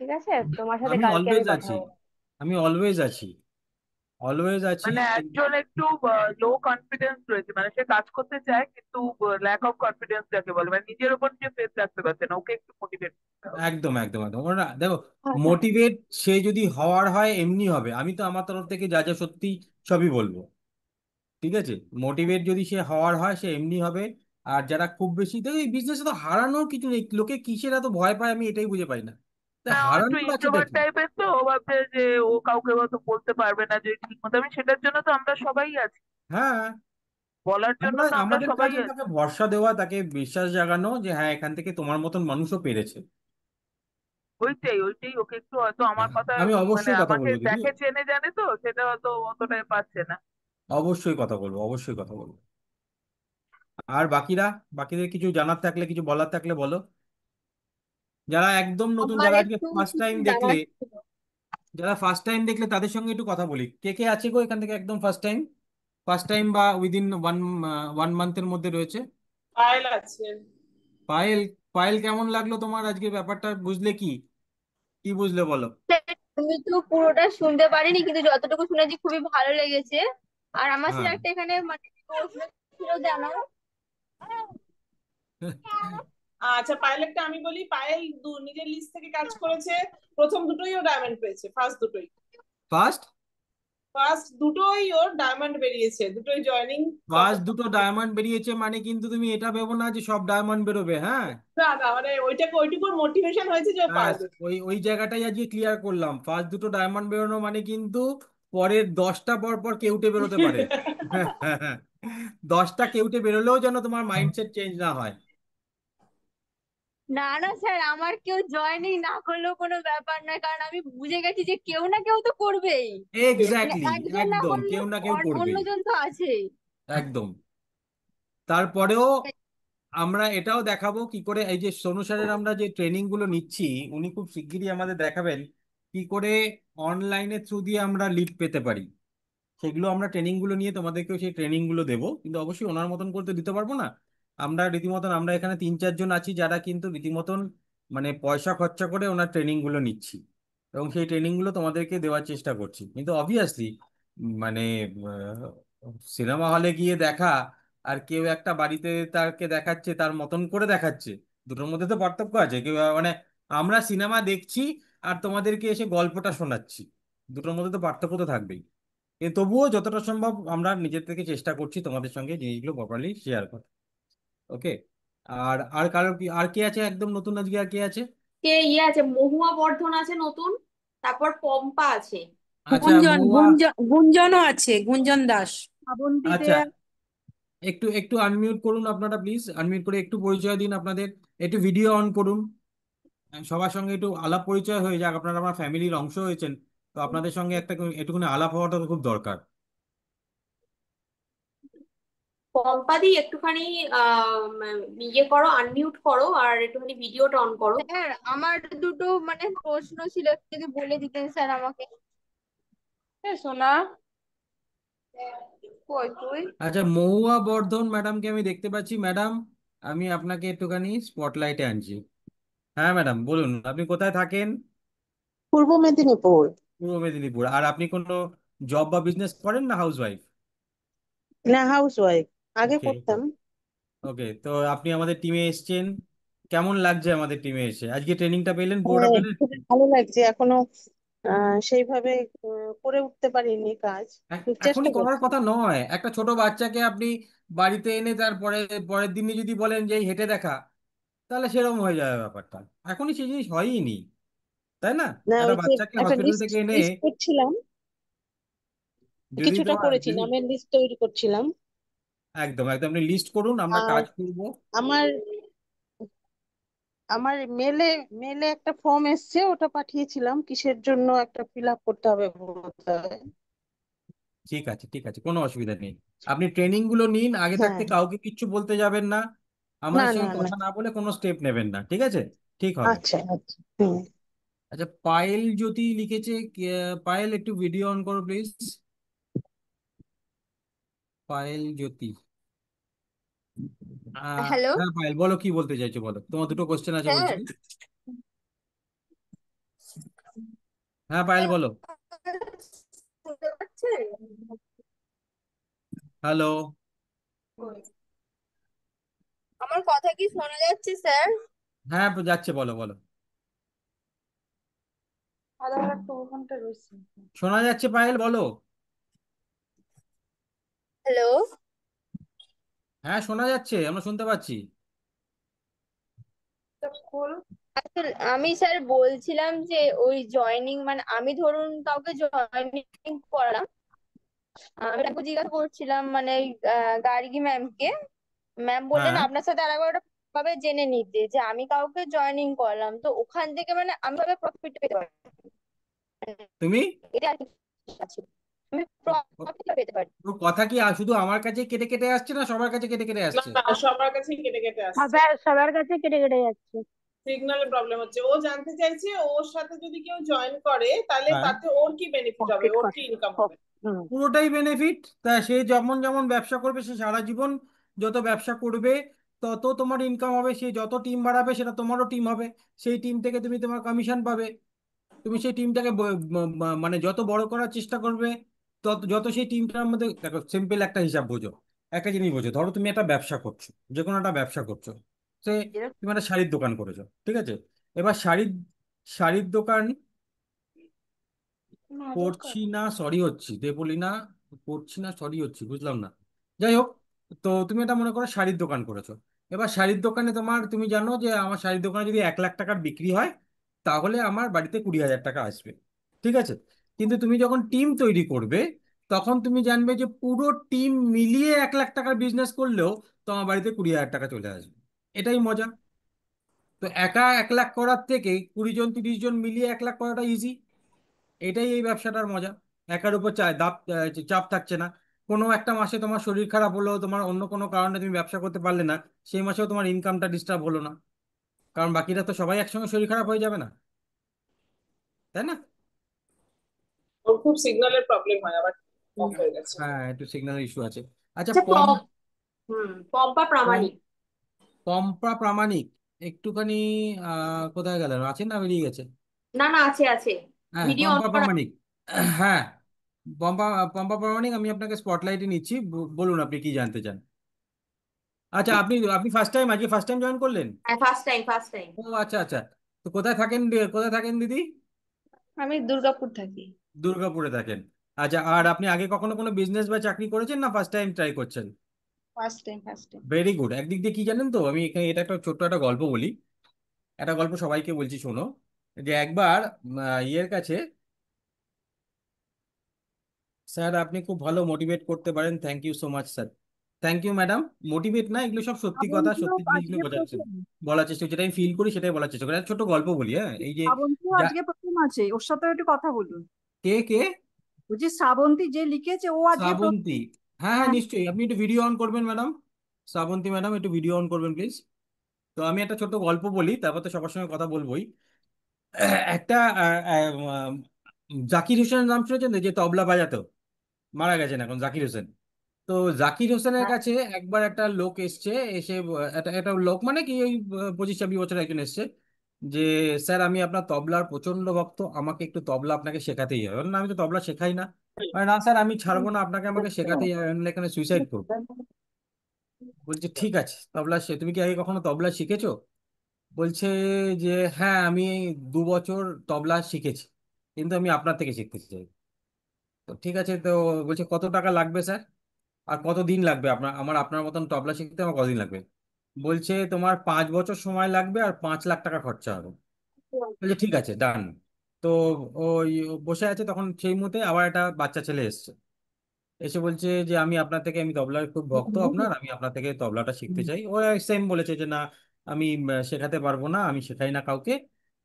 ঠিক আছে, তোমার সাথে আমি কালকে আমি অলওয়েজ কথা আছি, বলবো। আমি অলওয়েজ আছি, অলওয়েজ আছি। মানে একজন একটু লো কনফিডেন্স রয়েছে, মানে সে কাজ করতে চায় কিন্তু ল্যাক অফ কনফিডেন্স যাকে বলে, মানে নিজের উপর যে ফেথ রাখতে পারছে না, ওকে একটু মোটিভেট করতে হবে। একদম একদম একদম ওরা দেখো, আচ্ছা, মোটিভেট সে যদি হওয়ার হয় এমনি হবে, আমি তো আমার তরফ থেকে যা যা সত্যি সবই বলবো। ঠিক আছে, মোটিভেট যদি সে হওয়ার হয় সে এমনি হবে। আর যারা খুব বেশি দেখো এই বিজনেসে তো হারানোর কিছু নেই, লোকে কিসের এত ভয় পায় আমি এটাই বুঝে পাই না। তা না, ও একটু হারানোর আছেটা ইন্ট্রোভার্ট কি? টাইপের, তো ও ভাবছে যে ও কাউকে হয়তো বলতে পারবে না যে ঠিক মতো। আমি সেটার জন্য তো আমরা সবাই আছি, হ্যাঁ, বলার জন্য আমরা তো আমরা আমাদের সবাই কাজ আছি। তাকে ভরসা দেওয়া, তাকে বিশ্বাস জাগানো যে হ্যাঁ এখান থেকে তোমার মতন মানুষও পেরেছে। ওইটাই ওইটাই, ওকে একটু হয়তো আমার হ্যাঁ, কথা, আমি মানে অবশ্যই কথা আমাকে বলবো দিদি, দেখে চেনে জানে, তো সেটা হয়তো অতটাই পাচ্ছে না। অবশ্যই কথা বলবো, অবশ্যই কথা বলবো। আর বাকিরা, বাকিদের কিছু জানার থাকলে, কিছু বলার থাকলে বলো। যারা একদম নতুন, আমার যারা আজকে একটু ফার্স্ট কিছু টাইম দেখলে, জানার ছিল। যারা ফার্স্ট টাইম দেখলে তাদের সঙ্গে একটু কথা বলি। কে কে আছে গো এখান থেকে একদম ফার্স্ট টাইম, ফার্স্ট টাইম বা উইদিন ওয়ান মান্থের মধ্যে রয়েছে? পায়েল আছে। পায়েল, পায়েল কেমন লাগলো তোমার আজকে ব্যাপারটা, বুঝলে কি, কি বুঝলে বলো? আমি তো পুরোটা শুনতে পারিনি, কিন্তু যতটুকু শুনেছি খুবই ভালো লেগেছে। আর আমার ছিল হ্যাঁ। একটা এখানে মানে প্রশ্ন ছিল জানো। আচ্ছা, পায়েলেরটা আমি বলি। পায়েল নিজের লিস্ট থেকে কাজ করেছে, প্রথম দুটোই ও ডায়মন্ড পেয়েছে, ফার্স্ট দুটোই। ফার্স্ট, ফার্স্ট দুটোই ওর ডায়মন্ড বেরিয়েছে, দুটোই জয়নিং ফার্স্ট দুটো ডায়মন্ড বেরিয়েছে মানে কিন্তু তুমি এটা ভেবো না যে সব ডায়মন্ড বেরোবে, হ্যাঁ। না না, মানে ওইটাকে ওইটুকুর মোটিভেশন হয়েছে যে ও ব্যাস, পারবে। ওই ওই জায়গাটাই আজকে ক্লিয়ার করলাম, ফার্স্ট দুটো ডায়মন্ড বেরোনো মানে কিন্তু পরের 10টা পর পর কেউটে বেরোতে পারে। 10টা কেউটে বেরোলেও যেন তোমার মাইন্ডসেট চেঞ্জ না হয়। না না স্যার, আমার কেউ জয়েনিং না করলেও কোনো ব্যাপার নয়, কারণ আমি বুঝে গেছি যে কেউ না কেউ তো করবেই। মানে এক্স্যাক্টলি, একজন না একদম করলে কেউ না কেউ করবেই, অন্যজন তো আছেই। একদম। তারপরেও আমরা এটাও দেখাবো কি করে, এই যে সোনু স্যারের আমরা যে ট্রেনিং গুলো নিচ্ছি, উনি খুব শিগগিরই আমাদের দেখাবেন কি করে অনলাইনের থ্রু দিয়ে আমরা লিড পেতে পারি। সেগুলো আমরা ট্রেনিং গুলো নিয়ে তোমাদেরকেও সেই ট্রেনিং গুলো দেবো, কিন্তু অবশ্যই ওনার মতন করতে দিতে পারবো না। আমরা রীতিমতন, আমরা এখানে 3-4 জন আছি যারা কিন্তু রীতিমতন মানে পয়সা খরচা করে ওনার ট্রেনিং গুলো নিচ্ছি, এবং সেই ট্রেনিং গুলো তোমাদেরকে দেওয়ার চেষ্টা করছি। কিন্তু অবভিয়াসলি মানে সিনেমা হলে গিয়ে দেখা আর কেউ একটা বাড়িতে তাকে দেখাচ্ছে তার মতন করে দেখাচ্ছে, দুটোর মধ্যে তো পার্থক্য আছে। কেউ মানে আমরা সিনেমা দেখছি আর তোমাদেরকে এসে গল্পটা শোনাচ্ছি, দুটোর মধ্যে তো পার্থক্য তো থাকবেই। কিন্তু তবুও যতটা সম্ভব আমরা নিজের থেকে চেষ্টা করছি তোমাদের সঙ্গে জিনিসগুলো প্রপারলি শেয়ার করা। ওকে। আর আর কারো কি, আর কে আছে একদম নতুন আজকে, আর কে আছে? কে ইয়ে আছে, মহুয়া বর্ধন আছে নতুন, তারপর পম্পা আছে। আচ্ছা গুঞ্জন মহুয়া। গুঞ্জন গুঞ্জনও আছে, গুঞ্জন দাস। শ্রাবন্তী দে। আচ্ছা, একটু একটু আনমিউট করুন আপনারা প্লিজ, আনমিউট করে একটু পরিচয় দিন আপনাদের, একটু ভিডিও অন করুন। সবার সঙ্গে একটু আলাপ পরিচয় হয়ে যাক, আপনারা আমার ফ্যামিলির অংশ হয়েছেন, তো আপনাদের সঙ্গে একটা একটুখানি আলাপ হওয়াটা তো খুব দরকার। পম্পাদি একটুখানি ইয়ে করো, আনমিউট করো আর একটুখানি ভিডিওটা অন করো। স্যার আমার দুটো মানে প্রশ্ন ছিল, একটু যদি বলে দিতেন স্যার আমাকে। সোনা, কই তুই? আচ্ছা মহুয়া বর্ধন ম্যাডামকে আমি দেখতে পাচ্ছি, ম্যাডাম আমি আপনাকে একটুখানি স্পটলাইটে আনছি। হ্যাঁ ম্যাডাম বলুন, আপনি কোথায় থাকেন? পূর্ব মেদিনীপুর। পূর্ব মেদিনীপুর। আর আপনি কোনো জব বা বিজনেস করেন না হাউস ওয়াইফ? না, হাউস ওয়াইফ। আগে ওকে। করতাম। ওকে, তো আপনি আমাদের টিমে এসেছেন, কেমন লাগছে আমাদের টিমে এসে? আজকে ট্রেনিংটা পেলেন, পুরোটা হ্যাঁ, পেলেন? খুবই ভালো লাগছে। এখনো সেইভাবে করে উঠতে পারিনি কাজ, কিন্তু চেষ্টা এখনই করার করছি। কথা নয়, একটা ছোট বাচ্চাকে আপনি বাড়িতে এনে তারপরে পরের দিনই যদি বলেন যে এই হেঁটে দেখা, তাহলে সেরকম হয়ে যাবে ব্যাপারটা। এখনই সেই জিনিস হয়ই নি, তাই না? না, একটা ওই যে বাচ্চাকে একটা হসপিটাল লিস্ট থেকে এনে লিস্ট করছিলাম, যদি কিছুটা তোমার করেছি, যদি, নামের লিস্ট তৈরি করছিলাম। একদম একদম আপনি লিস্ট করুন, আমরা আর কাজ করব। আমার আমার মেলে মেলে একটা ফর্ম এসছে, ওটা পাঠিয়েছিলাম, কিসের জন্য একটা ফিল আপ করতে হবে বোধহয়। ঠিক আছে, ঠিক আছে, কোনো অসুবিধা নেই। আপনি ট্রেনিং গুলো নিন, আগে হ্যাঁ। থাকতে কাউকে কিচ্ছু বলতে যাবেন না, না আমাদের না সঙ্গে না। কথা না বলে কোনো স্টেপ নেবেন না, ঠিক আছে? ঠিক হবে। আচ্ছা আচ্ছা, হুম। আচ্ছা, পায়েল জ্যোতি লিখেছে পায়েল একটু ভিডিও অন করো প্লিজ। পায়েল জ্যোতি। হ্যালো হ্যাঁ পায়েল, বলো কি বলতে চাইছো, বলো, তোমার দুটো কোশ্চেন আছে বলছি। স্যার। হ্যাঁ পায়েল বলো। শুনতে পাচ্ছেন? হ্যালো। আমার কথা কি শোনা যাচ্ছে স্যার? হ্যাঁ যাচ্ছে, বলো বলো। আধা ঘন্টা 2 ঘন্টা রয়েছে। শোনা যাচ্ছে পায়েল, বলো। হ্যালো। হ্যাঁ শোনা যাচ্ছে, আমরা শুনতে পাচ্ছি। আসলে আমি স্যার বলছিলাম যে ওই জয়েনিং মানে আমি ধরুন কাউকে জয়েনিং করালাম, আমি তাকে জিজ্ঞাসা করছিলাম মানে গার্গী ম্যামকে, ম্যাম বললেন হ্যাঁ। আপনার সাথে আরেকবার ওটা ভাবে জেনে নিতে যে আমি কাউকে জয়েনিং করলাম তো ওখান থেকে মানে আমি ভাবে প্রফিট পেতে পারি, তুমি এটা আর কি আছে, আমি প্রফিট পেতে পারি। ওর কথা কি শুধু আমার কাছে কেটে কেটে আসছে, না সবার কাছে কেটে কেটে না আসছে? না, সবার কাছেই কেটে কেটে আসছে। সবার সবার কাছে কেটে কেটে যাচ্ছে। সিগন্যালের প্রবলেম হচ্ছে। ও জানতে চাইছে ওর সাথে যদি কেউ জয়েন করে তাহলে হ্যাঁ, তাতে ওর কি বেনিফিট হবে, প্রফিট ওর কি কত? ইনকাম হবে। হুম। পুরোটাই বেনিফিট। তা সে যেমন যেমন ব্যবসা করবে, সে সারা জীবন যত ব্যবসা করবে তত তোমার ইনকাম হবে। সে যত টিম বাড়াবে সেটা তোমারও টিম হবে, সেই টিম থেকে তুমি তোমার কমিশন পাবে। তুমি সেই টিমটাকে মানে যত বড় করার চেষ্টা করবে, তত যত সেই টিমটার মধ্যে দেখো, সিম্পল একটা হিসাব বোঝো, একটা জিনিস বোঝো। ধরো তুমি একটা ব্যবসা করছো, যে কোনো একটা ব্যবসা করছো, সে তুমি একটা শাড়ির দোকান করেছো, ঠিক আছে? এবার শাড়ির শাড়ির দোকান করছি না, সরি হচ্ছি, বলি না, করছি না, সরি হচ্ছি, বুঝলাম না। যাই হোক, তো তুমি এটা মনে করো শাড়ির দোকান করেছো। এবার শাড়ির দোকানে তোমার, তুমি জানো যে আমার শাড়ির দোকানে যদি 1 লাখ টাকার বিক্রি হয়, তাহলে আমার বাড়িতে 20,000 টাকা আসবে, ঠিক আছে? কিন্তু তুমি যখন টিম তৈরি করবে, তখন তুমি জানবে যে পুরো টিম মিলিয়ে 1 লাখ টাকার বিজনেস করলেও তোমার বাড়িতে 20,000 টাকা চলে আসবে। এটাই মজা। তো একা 1 লাখ করার থেকে 20 জন 30 জন মিলিয়ে 1 লাখ করাটা ইজি। এটাই এই ব্যবসাটার মজা। একার উপর চাপ থাকছে না। কোনো একটা মাসে তোমার শরীর খারাপ হলো, তোমার অন্য কোনো কারণে তুমি ব্যবসা করতে পারলে না, সেই মাসেও তোমার ইনকামটা ডিস্টার্ব হলো না, কারণ বাকিরা তো সবাই একসঙ্গে শরীর খারাপ হয়ে যাবে না, তাই না? ওর খুব সিগন্যালের প্রবলেম হয়, আবার অফ হয়ে গেছে। হ্যাঁ, একটু সিগন্যাল ইস্যু আছে। আচ্ছা আচ্ছা পম পম্পা পম প্রামাণিক। পম্পা প্রামাণিক একটুখানি কোথায় গেলেন, আছেন না বেরিয়ে গেছে? না না, আছে আছে, হ্যাঁ ভিডিও অন পম্পা করা। প্রামাণিক। হ্যাঁ, পম্পা পম্পা প্রামাণিক, আমি আপনাকে স্পটলাইটে নিচ্ছি, বলুন আপনি কি জানতে চান। আচ্ছা, আপনি আপনি ফার্স্ট টাইম, আজকে ফার্স্ট টাইম জয়েন করলেন? হ্যাঁ, ফার্স্ট টাইম ফার্স্ট টাইম। ও আচ্ছা আচ্ছা। তো কোথায় থাকেন, কোথায় থাকেন দিদি? আমি দুর্গাপুর থাকি। দুর্গাপুরে থাকেন। আচ্ছা, আর আপনি আগে কখনো কোনো বিজনেস বা চাকরি করেছেন, না ফার্স্ট টাইম ট্রাই করছেন? First time first time. Very good. একদিক দিয়ে কি জানেন তো, আমি এখানে এটা একটা ছোট্ট একটা গল্প বলি। একটা গল্প সবাইকে বলছি, শোনো। যে একবার ইয়ের কাছে, স্যার আপনি খুব ভালো মোটিভেট করতে পারেন, thank you so much sir. Thank you madam. Motivate না, এগুলো সব সত্যি কথা, শ্রাবন্তীও সত্যি জিনিসগুলো আজকে বোঝার প্রথম। বলার চেষ্টা করছি, যেটা আমি ফিল করি সেটাই বলার চেষ্টা করি। একটা ছোট গল্প বলি, হ্যাঁ, এই যে শ্রাবন্তীও যা আজকে প্রথম আছে, ওর সাথে একটু কথা বলুন। কে কে? বলছি শ্রাবন্তী যে লিখেছে ও আজকে শ্রাবন্তী? প্রথম। হ্যাঁ হ্যাঁ হ্যাঁ। নিশ্চয়ই, আপনি একটু ভিডিও অন করবেন ম্যাডাম। শ্রাবন্তী ম্যাডাম একটু ভিডিও অন করবেন প্লিজ। তো আমি একটা ছোট্ট গল্প বলি, তারপর তো সবার সঙ্গে কথা বলবোই। একটা জাকির হোসেনের নাম শুনেছেন তো, যে তবলা বাজাতো, মারা গেছেন এখন, জাকির হোসেন। তো জাকির হোসেনের কাছে একবার একটা লোক এসছে, এসে একটা একটা লোক মানে কি ওই 25-26 বছর একজন এসছে, যে স্যার আমি আপনার তবলার প্রচন্ড ভক্ত, আমাকে একটু তবলা আপনাকে শেখাতেই হবে। বললাম, না আমি তো তবলা শেখাই না। না স্যার আমি ছাড়বো না আপনাকে, আমাকে শেখাতেই হবে, আমি বললাম, এখানে সুইসাইড করবো। বলছে ঠিক আছে, তবলা তুমি কি আগে কখনো তবলা শিখেছো? বলছে যে হ্যাঁ আমি এই 2 বছর তবলা শিখেছি, কিন্তু আমি আপনার থেকে শিখতে চাই। তো ঠিক আছে, তো বলছে কত টাকা লাগবে স্যার, আর কতদিন লাগবে আপনার মতন তবলা শিখতে আমার কতদিন লাগবে? বলছে তোমার 5 বছর সময় লাগবে আর 5 লাখ টাকা খরচা হবে। বলছে ঠিক আছে, ডান। তো ওই বসে আছে, তখন সেই মুহূর্তে আবার একটা বাচ্চা ছেলে এসছে, এসে বলছে যে আমি তবলার খুব ভক্ত আপনার, আমি আপনার থেকে তবলাটা শিখতে চাই। ও সেম বলেছে যে না, আমি শেখাতে পারবো না, আমি শেখাই না কাউকে।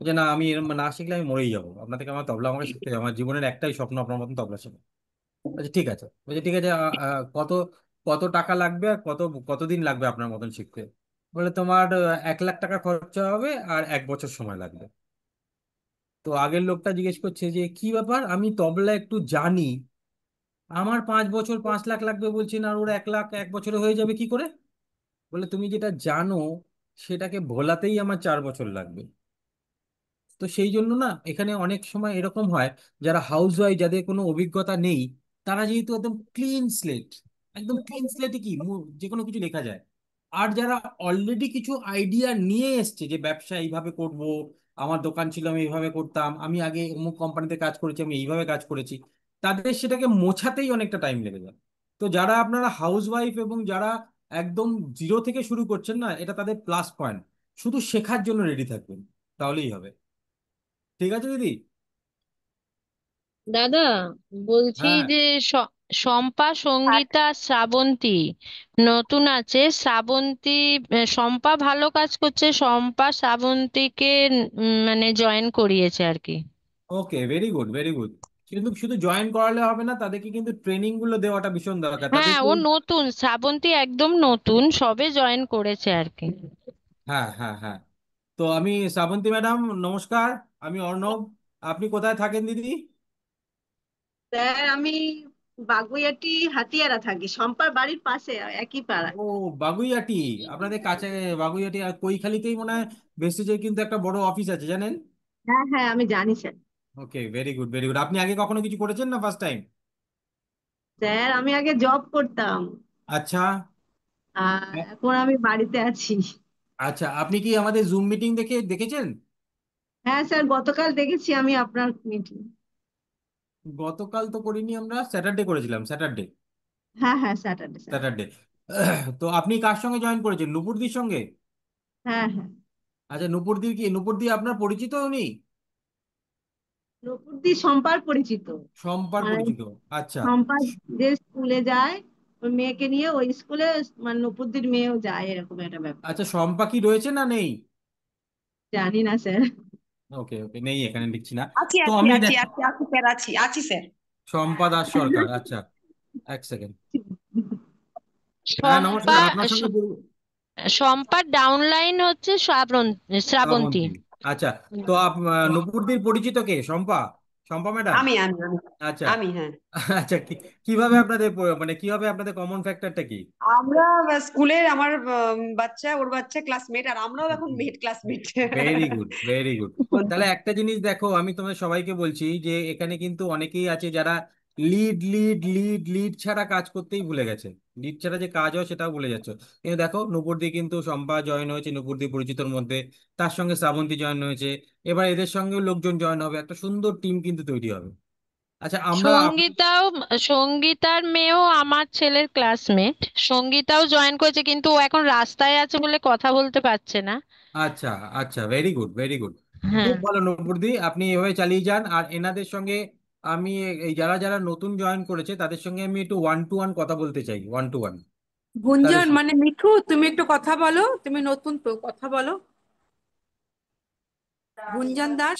যে না, আমি এরম না শিখলে আমি মরেই যাবো, আপনার থেকে আমার তবলা আমাকে শিখতে হবে, আমার জীবনের একটাই স্বপ্ন আপনার মতন তবলা শেখা। আচ্ছা ঠিক আছে, বলছে ঠিক আছে, কত কত টাকা লাগবে আর কতদিন লাগবে আপনার মতন শিখতে? বলে তোমার 1 লাখ টাকা খরচা হবে আর 1 বছর সময় লাগবে। তো আগের লোকটা জিজ্ঞেস করছে যে কি ব্যাপার, আমি তবলা একটু জানি, আমার 5 বছর 5 লাখ লাগবে বলছেন, আর ওর 1 লাখ 1 বছরে হয়ে যাবে কি করে? বলে তুমি যেটা জানো সেটাকে ভোলাতেই আমার 4 বছর লাগবে। তো সেই জন্য না, এখানে অনেক সময় এরকম হয়, যারা হাউস ওয়াইফ, যাদের কোনো অভিজ্ঞতা নেই, তারা যেহেতু একদম ক্লিন স্লেট, একদম ক্লিন স্লেটে কি যে কোনো কিছু লেখা যায়। আর যারা অলরেডি কিছু আইডিয়া নিয়ে এসছে যে ব্যবসা এইভাবে করব, আমার দোকান ছিল আমি এইভাবে করতাম, আমি আগে অমুক কোম্পানিতে কাজ করেছি, আমি এইভাবে কাজ করেছি, তাদের সেটাকে মোছাতেই অনেকটা টাইম লেগে যায়। তো যারা আপনারা হাউস ওয়াইফ এবং যারা একদম জিরো থেকে শুরু করছেন না, এটা তাদের প্লাস পয়েন্ট। শুধু শেখার জন্য রেডি থাকবেন, তাহলেই হবে। ঠিক আছে দিদি? দাদা, বলছি হ্যাঁ। যে শম্পা, সঙ্গীতা আর শ্রাবন্তী নতুন আছে। শ্রাবন্তী শম্পা ভালো কাজ করছে, শম্পা শ্রাবন্তীকে মানে জয়েন করিয়েছে আর কি। ওকে, ভেরি গুড ভেরি গুড। কিন্তু শুধু জয়েন করালে হবে না, তাদেরকে কিন্তু ট্রেনিং গুলো দেওয়াটা ভীষণ দরকার হ্যাঁ, তাদেরকে। ও নতুন, শ্রাবন্তী একদম নতুন, সবে জয়েন করেছে আর কি। হ্যাঁ হ্যাঁ হ্যাঁ। তো আমি শ্রাবন্তী ম্যাডাম, নমস্কার। আমি অর্ণব। আপনি কোথায় থাকেন দিদি? স্যার আমি বাগুইআটি হাতিয়ারা থাকি, শম্পার বাড়ির পাশে, একই পাড়ায়। ও, বাগুইআটি। আপনাদের কাছে বাগুইআটি আর কৈখালিতেই মনে হয় ভেস্টিজের কিন্তু একটা বড় অফিস আছে, জানেন? হ্যাঁ হ্যাঁ, আমি জানি স্যার। ওকে, ভেরি গুড ভেরি গুড। আপনি আগে কখনো কিছু করেছেন না ফার্স্ট টাইম? স্যার আমি আগে জব করতাম, আচ্ছা। আর এখন আমি বাড়িতে আছি। আচ্ছা, আপনি কি আমাদের জুম মিটিং দেখেছেন? হ্যাঁ স্যার, গতকাল দেখেছি আমি আপনার মিটিং। গতকাল তো করিনি, আমরা স্যাটারডে করেছিলাম, স্যাটারডে। হ্যাঁ হ্যাঁ, স্যাটারডে স্যার। স্যাটারডে। তো আপনি কার সঙ্গে জয়েন করেছেন, নুপুরদির সঙ্গে? হ্যাঁ হ্যাঁ। আচ্ছা, নুপুরদি আপনার পরিচিত উনি? নপুরদি শম্পার পরিচিত, সম্পার মানে পরিচিত। আচ্ছা। শম্পা যে স্কুলে যায়, ওই মেয়েকে নিয়ে ওই স্কুলে, মানে নপুরদির মেয়েও যায়, এরকম একটা ব্যাপার। আচ্ছা, শম্পা কি রয়েছে না নেই? জানি না স্যার। ওকে ওকে, নেই এখানে, লিখছি না। আছি তো আছি আমি আছি দেখ, আছি আছি স্যার, আছি আছি স্যার। শম্পা দাস সরকার, আচ্ছা। 1 সেকেন্ড। হ্যাঁ শম্পা, নমস্কার, আপনার সঙ্গে শম্পার ডাউনলাইন হচ্ছে শ্রাবন্তী। শ্রাবন্তী। আচ্ছা। তো নুপুরদির পরিচিত কে, শম্পা? শম্পা ম্যাডাম? আমি আমি আমি আচ্ছা। আমি হ্যাঁ। আচ্ছা, কিভাবে আপনাদের মানে কিভাবে আপনাদের কমন ফ্যাক্টরটা কি? আমরা স্কুলের আমার বাচ্চা, ওর বাচ্চা ক্লাসমেট, আর আমরাও এখন মেট classmate. Very good very good. তাহলে একটা জিনিস দেখো, আমি তোমাদের সবাইকে বলছি যে এখানে কিন্তু অনেকেই আছে যারা লিড লিড লিড লিড ছাড়া কাজ করতেই ভুলে গেছে। লিড ছাড়া যে কাজ হয় সেটাও ভুলে যাচ্ছে। কিন্তু দেখো, নূপুরদি কিন্তু শম্পা জয়েন হয়েছে নূপুরদি পরিচিতর মধ্যে, তার সঙ্গে শ্রাবন্তী জয়েন হয়েছে, এবার এদের সঙ্গেও লোকজন জয়েন হবে, একটা সুন্দর টিম কিন্তু তৈরি হবে। আচ্ছা, আমরা সঙ্গীতাও, সঙ্গীতার মেয়েও আমার ছেলের ক্লাসমেট, সঙ্গীতাও জয়েন করেছে, কিন্তু ও এখন রাস্তায় আছে বলে কথা বলতে পারছে না। আচ্ছা আচ্ছা, ভেরি গুড ভেরি গুড। হ্যাঁ। খুব ভালো নূপুরদি, আপনি এভাবে চালিয়ে যান। আর এনাদের সঙ্গে আমি, এই যারা যারা নতুন জয়েন করেছে তাদের সঙ্গে আমি একটু 1 to 1 কথা বলতে চাই, 1 to 1 তাদের গুঞ্জন মানে মিঠু, তুমি একটু কথা বলো, তুমি নতুন তো, কথা বলো। গুঞ্জন দাস।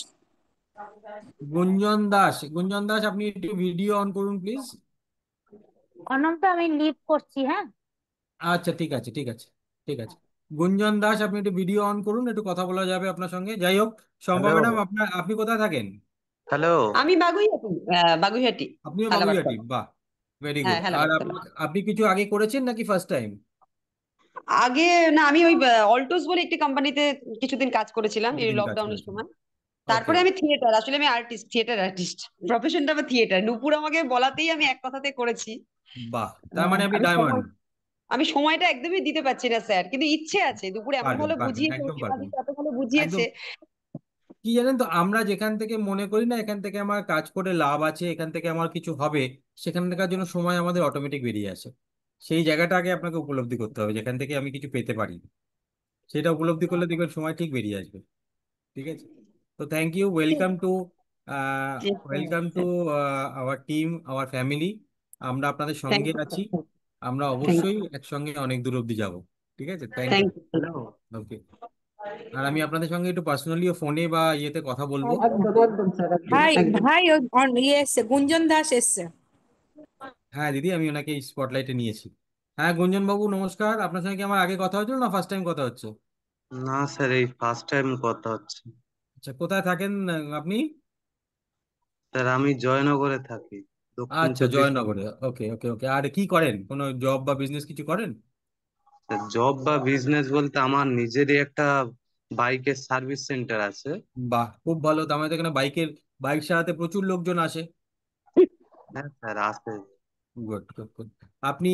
গুঞ্জন দাস, আপনি একটু ভিডিও অন করুন প্লিজ। অনন্ত, আমি লিভ করছি, হ্যাঁ। আচ্ছা ঠিক আছে ঠিক আছে ঠিক আছে। গুঞ্জন দাস, আপনি একটু ভিডিও অন করুন, একটু কথা বলা যাবে আপনার সঙ্গে। যাই হোক, শম্পা হ্যালো। ম্যাডাম, আপনি কোথায় থাকেন? হ্যালো। আমি বাগুইআটি, বাগুইআটি, আপনিও হালাবাট্টা। বাগুইআটি, বাহ, ভেরি হ্যাঁ, গুড। আর হালাবাট্টা। আপনি কিছু আগে করেছেন নাকি ফার্স্ট টাইম? আগে না, আমি ওই অল্টোস বলে একটি কোম্পানিতে কিছুদিন কাজ করেছিলাম এই কিছুদিন কাজ লকডাউনের করেছেন। সময়। ওকে। তারপরে আমি থিয়েটার, আসলে আমি আর্টিস্ট, থিয়েটার আর্টিস্ট, প্রফেশনটা আমার থিয়েটার। নূপুর আমাকে বলাতেই আমি এক কথাতে করেছি। বাহ, তার মানে আপনি আমি ডায়মন্ড। আমি সময়টা একদমই দিতে পারছি না স্যার, কিন্তু ইচ্ছে আছে। দুপুরে এমন পারবেন ভালো পারবেন, বুঝিয়েছে, একদম পারবেন। সামাজিক এত ভালো একদম। বুঝিয়েছে। কি জানেন তো, আমরা যেখান থেকে মনে করি না এখান থেকে আমার কাজ করে লাভ আছে, এখান থেকে আমার কিছু হবে, সেখান থেকার জন্য সময় আমাদের অটোমেটিক বেরিয়ে আসে। সেই জায়গাটা আগে আপনাকে উপলব্ধি করতে হবে, যেখান থেকে আমি কিছু পেতে পারি, সেটা উপলব্ধি করলে দেখবেন সময় ঠিক বেরিয়ে আসবে। ঠিক আছে। তো thank you, welcome to our team, our family. আমরা আপনাদের থ্যাংক সঙ্গে ইউ আছি। আমরা থ্যাংক অবশ্যই একসঙ্গে অনেক দূর অব্দি যাব। ঠিক আছে, thank you. Thank you. Okay. আর আমি আপনাদের সঙ্গে একটু পার্সোনালিও ফোনে বা ইয়েতে কথা বলবো। একদম একদম স্যার, একদম ভাই একদম। ভাই ইয়ে এসছে, গুঞ্জন দাস এসছে। হ্যাঁ দিদি, আমি ওনাকে স্পটলাইটে নিয়েছি। হ্যাঁ গুঞ্জন বাবু নমস্কার, আপনার সঙ্গে কি আমার আগে কথা হয়েছিল না ফার্স্ট টাইম কথা হচ্ছে? না স্যার, এই ফার্স্ট টাইম কথা হচ্ছে। আচ্ছা, কোথায় থাকেন আপনি? স্যার আমি জয়নগরে থাকি, দক্ষিণ আচ্ছা, চব্বিশ জয়নগরে। ওকে ওকে ওকে। আর কি করেন, কোনো জব বা বিজনেস কিছু করেন? পরগনা। জব বা বিজনেস বলতে আমার নিজেরই একটা বাইকের সার্ভিস সেন্টার আছে। বাহ, খুব ভালো। তো আমাদের এখানে বাইক সারাতে প্রচুর লোকজন আসে। হ্যাঁ স্যার আছে। Good good good. আপনি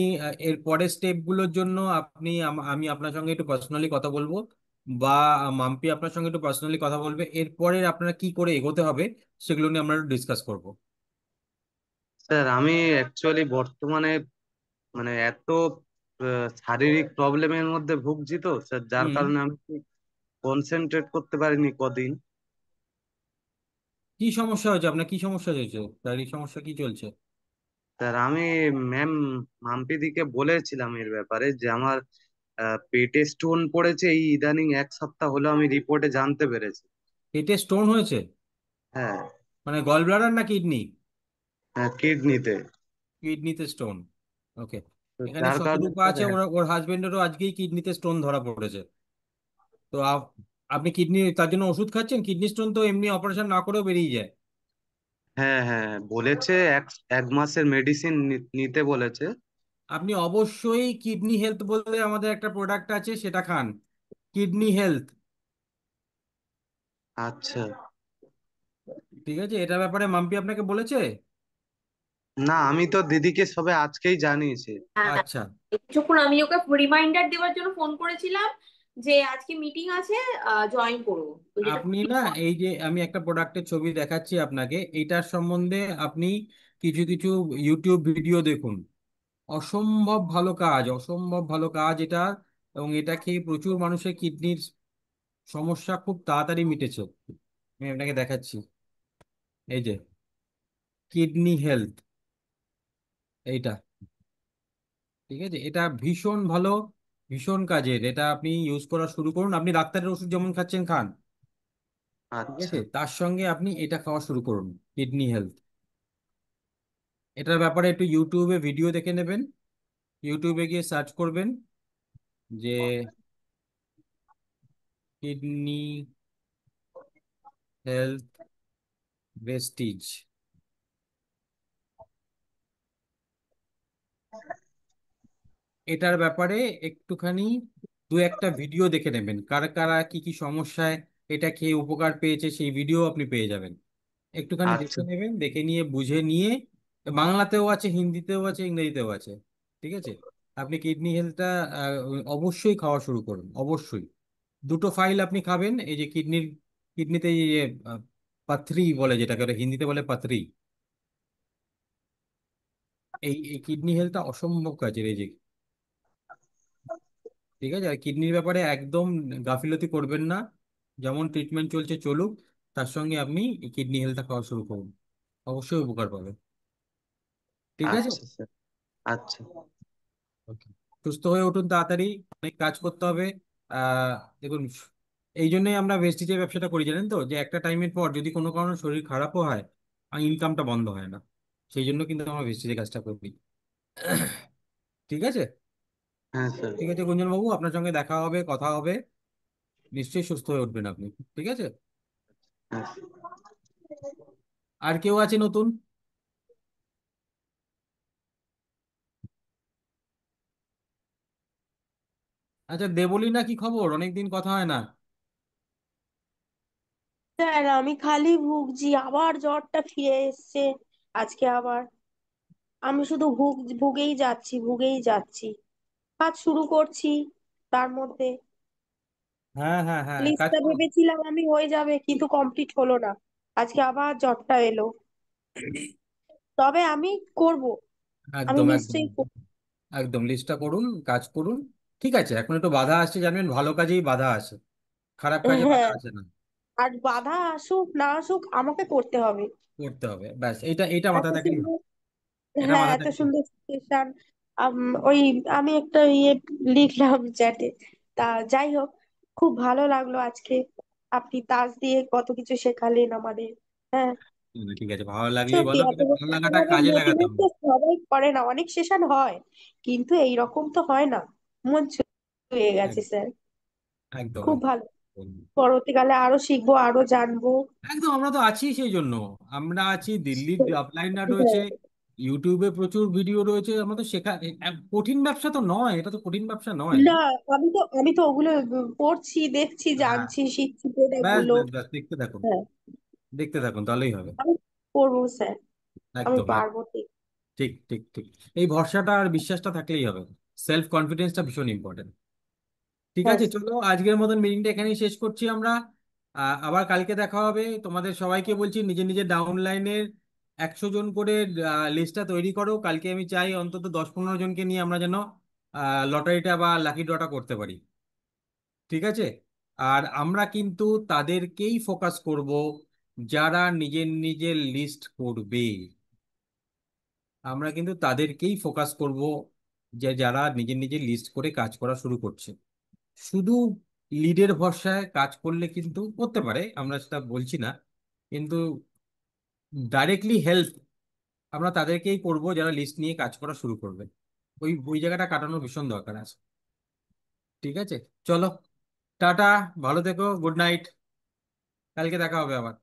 এর পরের স্টেপ গুলোর জন্য আপনি আমি আপনার সঙ্গে একটু পার্সোনালি কথা বলবো, বা মাম্পি আপনার সঙ্গে একটু পার্সোনালি কথা বলবে। এরপরে আপনারা কি করে এগোতে হবে সেগুলো নিয়ে আমরা একটু ডিসকাস করবো। স্যার আমি অ্যাকচুয়ালি বর্তমানে মানে এত শারীরিক প্রবলেমের মধ্যে ভুগছি তো স্যার, যার হুম। কারণে আমি কনসেন্ট্রেট করতে পারিনি কদিন। কি সমস্যা হয়েছে আপনার, কি সমস্যা হয়েছে, শারীরিক সমস্যা কি চলছে? স্যার আমি ম্যাম মাম্পিদিকে বলেছিলাম এর ব্যাপারে যে আমার পেটে স্টোন পড়েছে, এই ইদানিং এক সপ্তাহ হলো আমি রিপোর্টে জানতে পেরেছি। পেটে স্টোন হয়েছে? হ্যাঁ। মানে গল ব্লাডার না কিডনি? হ্যাঁ, কিডনিতে। কিডনিতে স্টোন। ওকে। তো এখানে যার কারণে শতরূপা স্যার আছে, ওর ওর হাজবেন্ডেরও আজকেই কিডনিতে স্টোন ধরা পড়েছে। তো আপনি কিডনি তার জন্য ওষুধ খাচ্ছেন? কিডনি স্টোন তো এমনি অপারেশন না করেও বেরিয়ে যায়। হ্যাঁ হ্যাঁ বলেছে এক এক মাসের মেডিসিন নিতে বলেছে। আপনি অবশ্যই কিডনি হেলথ বলে আমাদের একটা প্রোডাক্ট আছে, সেটা খান। Kidney health. আচ্ছা। ঠিক আছে, এটার ব্যাপারে মাম্পি আপনাকে বলেছে? না, আমি তো দিদিকে সবে আজকেই জানিয়েছি। হ্যাঁ, আচ্ছা। কিছুক্ষণ আমি ওকে রিমাইন্ডার দেওয়ার জন্য ফোন করেছিলাম যে আজকে মিটিং আছে, জয়েন করো, তো যেটা আপনি না, এই যে আমি একটা প্রোডাক্টের ছবি দেখাচ্ছি আপনাকে, এইটার সম্বন্ধে আপনি কিছু কিছু ইউটিউব ভিডিও দেখুন। অসম্ভব ভালো কাজ, অসম্ভব ভালো কাজ এটা। এবং এটা খেয়ে প্রচুর মানুষের কিডনির সমস্যা খুব তাড়াতাড়ি মিটেছে। আমি আপনাকে দেখাচ্ছি, এই যে কিডনি হেলথ, এইটা। ঠিক আছে, এটা ভীষণ ভালো, ভীষণ কাজের। এটা আপনি ইউজ করা শুরু করুন। আপনি ডাক্তারের ওষুধ যেমন খাচ্ছেন খান, ঠিক আচ্ছা আছে, তার সঙ্গে আপনি এটা খাওয়া শুরু করুন, কিডনি হেলথ। এটার ব্যাপারে একটু ইউটিউবে ভিডিও দেখে নেবেন। ইউটিউবে গিয়ে সার্চ করবেন যে কিডনি হেলথ ভেস্টিজ। এটার ব্যাপারে একটুখানি দু একটা ভিডিও দেখে নেবেন, কারা কারা কি কি সমস্যায় এটা খেয়ে উপকার পেয়েছে, সেই ভিডিও আপনি পেয়ে যাবেন। একটুখানি আচ্ছা দেখে নেবেন, দেখে নিয়ে বুঝে নিয়ে, বাংলাতেও আছে, হিন্দিতেও আছে, ইংরেজিতেও আছে। ঠিক আছে, আপনি কিডনি হেলথটা অবশ্যই খাওয়া শুরু করুন, অবশ্যই। দুটো ফাইল আপনি খাবেন, এই যে কিডনিতে এই যে পাথরি বলে, যেটাকে ওরা হিন্দিতে বলে পাথরি। এই কিডনি হেলথটা অসম্ভব কাজের, এই যে। ঠিক আছে, আর কিডনির ব্যাপারে একদম গাফিলতি করবেন না। যেমন ট্রিটমেন্ট চলছে চলুক, তার সঙ্গে আপনি কিডনি হেলথটা খাওয়া শুরু করুন, অবশ্যই উপকার পাবেন। ঠিক আছে। আচ্ছা স্যার। আচ্ছা। Okay. সুস্থ হয়ে উঠুন তাড়াতাড়ি, অনেক কাজ করতে হবে। আহ দেখুন, এই জন্যই আমরা ভেস্টিজের ব্যবসাটা করি, জানেন তো, যে একটা টাইমের পর যদি কোনো কারণে শরীর খারাপও হয়, আর ইনকামটা বন্ধ হয় না। সেই জন্য কিন্তু আমরা ভেস্টিজের কাজটা করি। ঠিক আছে। হ্যাঁ স্যার। ঠিক আছে গুঞ্জন বাবু, আপনার সঙ্গে দেখা হবে, কথা হবে। নিশ্চয়ই সুস্থ হয়ে উঠবেন আপনি। ঠিক আছে। হ্যাঁ। আর কেউ আছে নতুন? আচ্ছা দেবলীনা, কি খবর, অনেকদিন কথা হয় না। স্যার আমি খালি ভুগছি, আবার জ্বরটা ফিরে এসছে আজকে আবার। আমি শুধু ভুগেই যাচ্ছি, ভুগেই যাচ্ছি। কাজ শুরু করছি, তার মধ্যে হ্যাঁ হ্যাঁ হ্যাঁ, কাজ লিস্টটা করুন। ভেবেছিলাম আমি হয়ে যাবে, কিন্তু কমপ্লিট হলো না। আজকে আবার জ্বরটা এলো। তবে আমি করব, আমি একদম একদম নিশ্চয়ই করব। একদম লিস্টটা করুন, কাজ করুন। ঠিক আছে, এখন একটু বাধা আসছে জানবেন, ভালো কাজেই বাধা আসে, খারাপ কাজে বাধা হ্যাঁ, আসে না। আর বাধা আসুক না আসুক আমাকে করতে হবে। করতে হবে, ব্যাস, এইটা এইটা এত মাথায় থাকলেই হবে। সুন্দর, এটা হ্যাঁ মাথায় এত থাকলেই হবে। সুন্দর সিচুয়েশন। ওই আমি একটা ইয়ে লিখলাম চ্যাটে, তা যাই হোক। খুব ভালো লাগলো আজকে, আপনি তাস দিয়ে কত কিছু শেখালেন আমাদের। হ্যাঁ, ঠিক আছে, ভালো লাগলেই সত্যি বলো, এত কিন্তু ভালো লাগাটা এভাবে কাজে লাগাতে মোটিভেট হবে। তো সবাই করে না, অনেক সেশন হয় কিন্তু এইরকম তো হয় না। মন ছুঁয়ে গেছে এক- স্যার, একদম খুব একদম। ভালো। পরবর্তীকালে আরো শিখবো, আরো জানবো। একদম, আমরা তো আছি সেই জন্য। আমরা আছি, দিল্লির আপলাইনরা রয়েছে, হ্যাঁ, ইউটিউবে প্রচুর ভিডিও রয়েছে। আমরা তো শেখা কঠিন ব্যবসা তো নয়, এটা তো কঠিন ব্যবসা নয়। না, আমি তো ওগুলো পড়ছি, দেখছি, হ্যাঁ, জানছি, শিখছি প্রোডাক্ট ব্যাস গুলো। ব্যাস ব্যাস, দেখতে থাকুন, হ্যাঁ, দেখতে থাকুন, তাহলেই হবে। আমি করবো স্যার, আমি একদম পারবো ঠিক। ঠিক ঠিক ঠিক। এই ভরসাটা আর বিশ্বাসটা থাকলেই হবে। সেলফ কনফিডেন্সটা ভীষণ ইম্পর্টেন্ট। ঠিক হ্যাঁ আছে, স্যার। চলো আজকের মতন মিটিংটা এখানেই শেষ করছি আমরা। আবার কালকে দেখা হবে। তোমাদের সবাইকে বলছি, নিজের নিজের ডাউনলাইনের 100 জন করে লিস্টটা তৈরি করো। কালকে আমি চাই অন্তত 10-15 জনকে নিয়ে আমরা যেন লটারিটা বা লাকি ড্রটা করতে পারি। ঠিক আছে। আর আমরা কিন্তু তাদেরকেই ফোকাস করব যারা নিজের নিজের লিস্ট করবে। আমরা কিন্তু তাদেরকেই ফোকাস করব যে যারা নিজের নিজের লিস্ট করে কাজ করা শুরু করছে। শুধু লিডের ভরসায় কাজ করলে কিন্তু করতে পারে, আমরা সেটা বলছি না, কিন্তু ডাইরেক্টলি হেল্প আমরা তাদেরকেই করব যারা লিস্ট নিয়ে কাজ করা শুরু করবে। ওই ওই জায়গাটা কাটানো ভীষণ দরকার আছে। ঠিক আছে, চলো, টাটা, ভালো থেকো, গুড নাইট, কালকে দেখা হবে আবার।